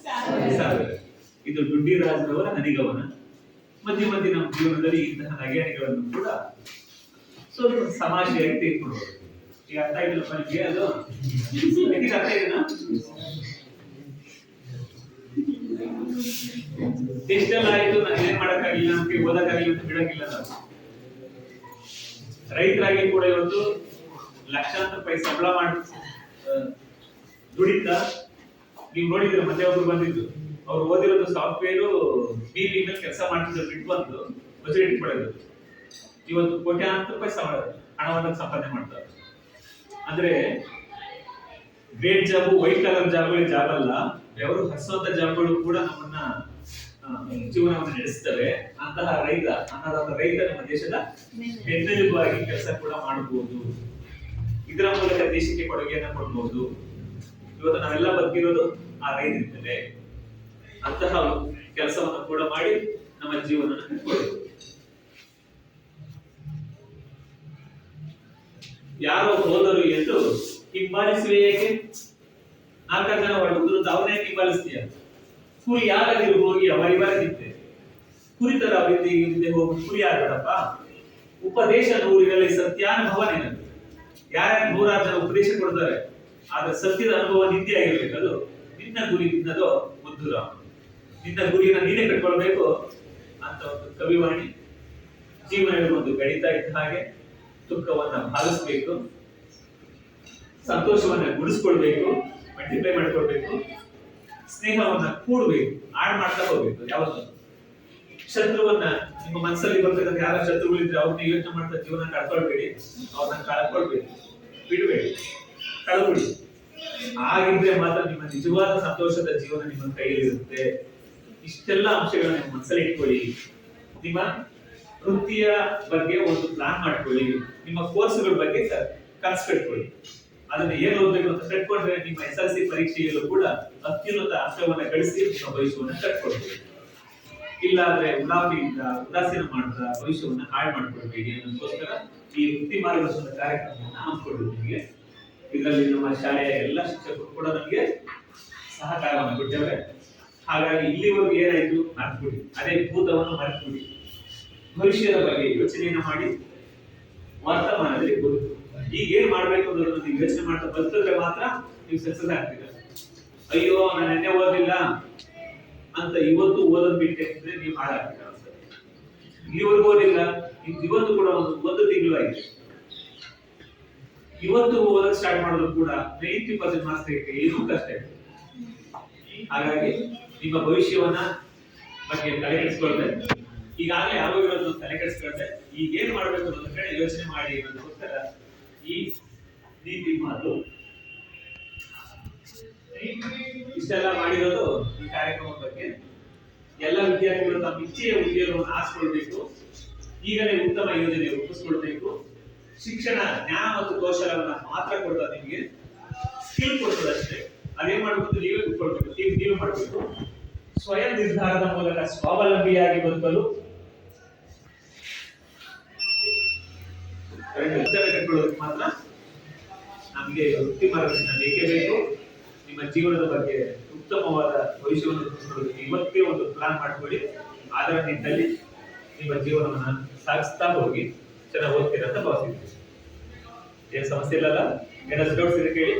1000. ಇದು ಡುಂಡಿರಾಜ್ರವರ ನನಿಗವನ. ಮಧ್ಯೆ ಮಧ್ಯೆ ನಮ್ಮ ಜೀವನದಲ್ಲಿ ಇಂತಹ ನಗೆಗಳನ್ನು ಕೂಡ ಸ್ವಲ್ಪ ಸಮಾಜವಾಗಿ ತೆಗೆದುಕೊಳ್ಬಹುದು. ಈಗ ಅರ್ಥ ಆಗಿಲ್ಲ ನಿಮಗೆ? ಅದು ಅರ್ಥ ಇದೆನಾ? ಎಷ್ಟೆಲ್ಲ ಆಯ್ತು, ನಾನು ಏನ್ ಮಾಡಕ್ಕಾಗಿಲ್ಲ, ನಮ್ಗೆ ಓದಕ್ಕಾಗಿಲ್ಲ ಅಂತ ಬಿಡಕ್ಕಿಲ್ಲ. ನಾವು ರೈತರಾಗಿ ಕೂಡ ಇವತ್ತು ಲಕ್ಷಾಂತರ ರೂಪಾಯಿ ಸಂಬಳ ಮಾಡಿ ದುಡಿತ. ನೀವು ನೋಡಿದ್ರೆ ಮತ್ತೆ ಒಬ್ರು ಬಂದಿದ್ದು, ಅವ್ರು ಓದಿರೋದು ಸಾಫ್ಟ್ವೇರು BB ಕೆಲಸ ಮಾಡ್ತಿದ್ರು, ಬಿಟ್ಟು ಬಂದು ಮಜೂರಿ ಇಟ್ಕೊಳ್ಳೋದು. ಇವತ್ತು ಕೋಟ್ಯಾಂತರ ರೂಪಾಯಿ ಹಣವನ್ನು ಸಂಪಾದನೆ ಮಾಡ್ತಾರೆ. ಅಂದ್ರೆ ಗ್ರೇಟ್ ಜಾಬ್, ವೈಟ್ ಕಲರ್ ಜಾಬ್ಗಳು ಜಾಬ್ ಅಲ್ಲ, ಬೆವರು ಹರಿಸುವಂತ ಜಾಬ್ಗಳು ಕೂಡ ನಮ್ಮನ್ನ ಜೀವನವನ್ನು ನಡೆಸ್ತವೆ. ಅಂತಹ ರೈತ ನಮ್ಮ ದೇಶದ ಬೆನ್ನೆಲುಬಾಗಿ ಕೆಲಸ ಕೂಡ ಮಾಡಬಹುದು. ಇದರ ಮೂಲಕ ದೇಶಕ್ಕೆ ಕೊಡುಗೆಯನ್ನು ಕೊಡಬಹುದು. ಇವತ್ತು ನಾವೆಲ್ಲ ಬದುಕಿರೋದು ಆ ರೈತರಿಂದಲೇ. ಅಂತಹ ಕೆಲಸವನ್ನು ಕೂಡ ಮಾಡಿ ನಮ್ಮ ಜೀವನ ಕಟ್ಕೊಳ್ಳಬೇಕು. ಯಾರೋ ಹೋದರು ಎಂದು ಹಿಂಬಾಲಿಸುವೆ ಏಕೆ? 4 ಜನ ಹೊರಟು ಅವನೇ ಹಿಂಬಾಲಿಸ್ತೀಯ. ಕುರಿ ಯಾರಾದ್ರೂ ಹೋಗಿ ಅವರಿಬಾರದಿತ್ತೆ ಕುರಿತರ ಹಿಂದೆ ಹೋಗಿ ಕುರಿ ಆಗಬೇಡಪ್ಪ. ಉಪದೇಶ ನೂರಿನಲ್ಲಿ ಸತ್ಯಾನುಭವ ನಿನ್ನದು. ಯಾರ್ಯಾರು 100 ಜನ ಉಪದೇಶ ಕೊಡ್ತಾರೆ, ಆದ್ರೆ ಸತ್ಯದ ಅನುಭವ ನಿಂದೆ ಆಗಿರ್ಬೇಕು. ಅದು ನಿನ್ನ ಗುರಿ, ನಿನ್ನದು ಮುದ್ದುರ. ನಿನ್ನ ಗುರಿನ ನೀನೇ ಕಟ್ಕೊಳ್ಬೇಕು ಅಂತ ಒಂದು ಕವಿವಾಣಿ. ಜೀವನ ಒಂದು ಗಣಿತ ಇದ್ದ ಹಾಗೆ ದುಃಖವನ್ನ ಭಾಗಿಸ್ಬೇಕು, ಸಂತೋಷವನ್ನ ಗುಡಿಸ್ಕೊಳ್ಬೇಕು, ಮಲ್ಟಿಪ್ಲೈ ಮಾಡ್ಕೊಳ್ಬೇಕು, ಸ್ನೇಹವನ್ನ ಕೂಡ್ಬೇಕು, ಆಡ್ ಮಾಡ್ತಾ ಹೋಗ್ಬೇಕು. ಯಾವತ್ತು ಶತ್ರುವನ್ನ ನಿಮ್ಮ ಮನಸ್ಸಲ್ಲಿ ಬರ್ತಕ್ಕಂಥ ಯಾರ ಶತ್ರುಗಳಿದ್ರೆ ಅವ್ರನ್ನ ಯೋಚನೆ ಮಾಡ್ತಾ ಜೀವನ ಕಳ್ಕೊಳ್ಬೇಡಿ, ಅವ್ರನ್ನ ಕಳ್ಕೊಳ್ಬೇಕು, ಬಿಡಬೇಡಿ, ಕಳ್ಬಿಡಿ. ಆಗಿದ್ರೆ ಮಾತ್ರ ನಿಮ್ಮ ನಿಜವಾದ ಸಂತೋಷದ ಜೀವನ ನಿಮ್ಮ ಕೈಯಲ್ಲಿರುತ್ತೆ. ಇಷ್ಟೆಲ್ಲ ಅಂಶಗಳನ್ನ ನಿಮ್ಮ ಮನಸ್ಸಲ್ಲಿ ಇಟ್ಕೊಳ್ಳಿ. ನಿಮ್ಮ ವೃತ್ತಿಯ ಬಗ್ಗೆ ಒಂದು ಪ್ಲಾನ್ ಮಾಡ್ಕೊಳ್ಳಿ. ನಿಮ್ಮ ಕೋರ್ಸ್ಗಳ ಬಗ್ಗೆ ಕನಸು ಕಟ್ಕೊಳ್ಳಿ. ಅದನ್ನ ಏನ್ ಓದ್ಬೇಕು ಅಂತ ಕಟ್ಕೊಂಡ್ರೆ ನಿಮ್ಮ SLC ಪರೀಕ್ಷೆಯಲ್ಲೂ ಕೂಡ ಅತ್ಯುನ್ನತ ಅಂಕವನ್ನ ಗಳಿಸಿ ನಿಮ್ಮ ಭವಿಷ್ಯವನ್ನ ಕಟ್ಕೊಳ್ಬೇಕು. ಇಲ್ಲ ಅಂದ್ರೆ ಉದಾಸೀನ ಮಾಡ್ತಾ ಭವಿಷ್ಯವನ್ನ ಹಾಳು ಮಾಡ್ಕೊಳ್ಬೇಡಿ. ಅದಕ್ಕೋಸ್ಕರ ಈ ವೃತ್ತಿ ಮಾರ್ಗದರ್ಶನ ಕಾರ್ಯಕ್ರಮವನ್ನು ಹಮ್ಮಿಕೊಂಡಿದ್ದೀವಿ. ಇದರಲ್ಲಿ ನಮ್ಮ ಶಾಲೆಯ ಎಲ್ಲ ಶಿಕ್ಷಕರು ಕೂಡ ನಮಗೆ ಸಹಕಾರವನ್ನು ಕೊಟ್ಟವ್ರೆ. ಹಾಗಾಗಿ ಇಲ್ಲಿವರೆಗೂ ಏನಾಯ್ತು ಮರ್ತ್ಬಿಡಿ, ಅದೇ ಭೂತವನ್ನು ಮರ್ತ್ಬಿಡಿ. ಭವಿಷ್ಯದ ಬಗ್ಗೆ ಯೋಚನೆಯನ್ನ ಮಾಡಿ ವರ್ತಮಾನದಲ್ಲಿ ಬದುಕು. ಈಗ ಏನ್ ಮಾಡ್ಬೇಕು ಅನ್ನೋದನ್ನ ನೀವು ಯೋಚನೆ ಮಾಡ್ತಾ ಬದುಕಿದ್ರೆ ಮಾತ್ರ ನೀವು ಸಕ್ಸಸ್ ಆಗ್ತೀರ. ಅಯ್ಯೋ ನಾನು ನೆನ್ನೆ ಓದಿಲ್ಲ ಅಂತ ಇವತ್ತು ಓದೋದ್ ಬಿಟ್ಟೆ ಅಂದ್ರೆ ನೀವು ಹಾಳಾಗ್ತೀರ. ಇಲ್ಲಿವರೆಗೂ ಓದಿಲ್ಲ, ಇವತ್ತು ಕೂಡ ಒಂದು ತಿಂಗಳು ಆಯ್ತು, ಇವತ್ತು ಓದಕ್ ಸ್ಟಾರ್ಟ್ ಮಾಡೋದು ಕೂಡ 90% ಮಾರ್ಕ್ಸ್ ತೆಗೆಯಕ್ಕೆ ಏನೂ ಕಷ್ಟ ಇದೆ. ಹಾಗಾಗಿ ನಿಮ್ಮ ಭವಿಷ್ಯವನ್ನ ಬಗ್ಗೆ ತಲೆ ಕೆಡಿಸ್ಕೊಳ್ದೆ, ಈಗಾಗಲೇ ಆಗೋಗಿರೋದು ತಲೆ ಕೆಡಿಸ್ಕೊಳ್ದೆ, ಈಗ ಏನ್ ಮಾಡ್ಬೇಕು ಅನ್ನೋದ್ರ ಕಡೆ ಯೋಚನೆ ಮಾಡಿ ಅನ್ನೋದಕ್ಕೋಸ್ಕರ ಈ ನೀತಿ ಮಾತು. ಇಷ್ಟೆಲ್ಲ ಮಾಡಿರೋದು ಈ ಕಾರ್ಯಕ್ರಮದ ಬಗ್ಗೆ. ಎಲ್ಲ ವಿದ್ಯಾರ್ಥಿಗಳು ತಮ್ಮ ಇಚ್ಛೆಯ ಉದ್ಯೋಗವನ್ನು ಆರಿಸಿಕೊಳ್ಬೇಕು. ಈಗಲೇ ಉತ್ತಮ ಯೋಜನೆ ರೂಪಿಸ್ಕೊಳ್ಬೇಕು. ಶಿಕ್ಷಣ ಜ್ಞಾನ ಮತ್ತು ಕೌಶಲವನ್ನ ಮಾತ್ರ ಕೊಡ್ತದೆ, ನಿಮಗೆ ಸ್ಕಿಲ್ ಕೊಡ್ತದೆ ಅಷ್ಟೇ. ಅದೇನ್ ಮಾಡ್ಬೇಕು, ನೀವೇ ಕೂತ್ಕೊಳ್ಬೇಕು, ನೀವೇ ಮಾಡಬೇಕು. ಸ್ವಯಂ ನಿರ್ಧಾರದ ಮೂಲಕ ಸ್ವಾವಲಂಬಿಯಾಗಿ ಬದುಕಲು ಕಟ್ಕೊಳ್ಳೋದಕ್ಕೆ ಮಾತ್ರ ನಮಗೆ ವೃತ್ತಿ ಮಾರ್ಗದರ್ಶನ ಬೇಕೇ ಬೇಕು. ನಿಮ್ಮ ಜೀವನದ ಬಗ್ಗೆ ಉತ್ತಮವಾದ ಭವಿಷ್ಯವನ್ನು ರೂಪಿಸಿಕೊಳ್ಳೋದಕ್ಕೆ ಇವತ್ತೇ ಒಂದು ಪ್ಲಾನ್ ಮಾಡ್ಕೊಳ್ಳಿ. ಅದರ ನಿಟ್ಟಿನಲ್ಲಿ ನಿಮ್ಮ ಜೀವನವನ್ನ ಸಾಗಿಸ್ತಾ ಹೋಗಿ ಚೆನ್ನಾಗಿ ಓದ್ತೀರ ಅಂತ ಭಾವಿಸಿದ್ವಿ. ಏನ್ ಸಮಸ್ಯೆ ಇಲ್ಲಲ್ಲ? ಏನಾದ್ರು ಡೌಟ್ಸ್ ಇದೆ ಕೇಳಿ.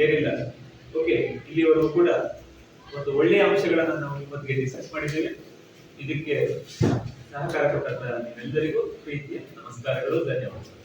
ಏನಿಲ್ಲ, ಓಕೆ. ಇಲ್ಲಿವರೆಗೂ ಕೂಡ ಒಂದು ಒಳ್ಳೆಯ ಅಂಶಗಳನ್ನ ನಾವು ನಿಮ್ಮೊಂದಿಗೆ ಡಿಸ್ಕಸ್ ಮಾಡಿದ್ದೇವೆ. ಇದಕ್ಕೆ ಸಹಕಾರ ಕೊಟ್ಟಂತ ನಿಮ್ಮೆಲ್ಲರಿಗೂ ಪ್ರೀತಿಯ ನಮಸ್ಕಾರಗಳು, ಧನ್ಯವಾದಗಳು.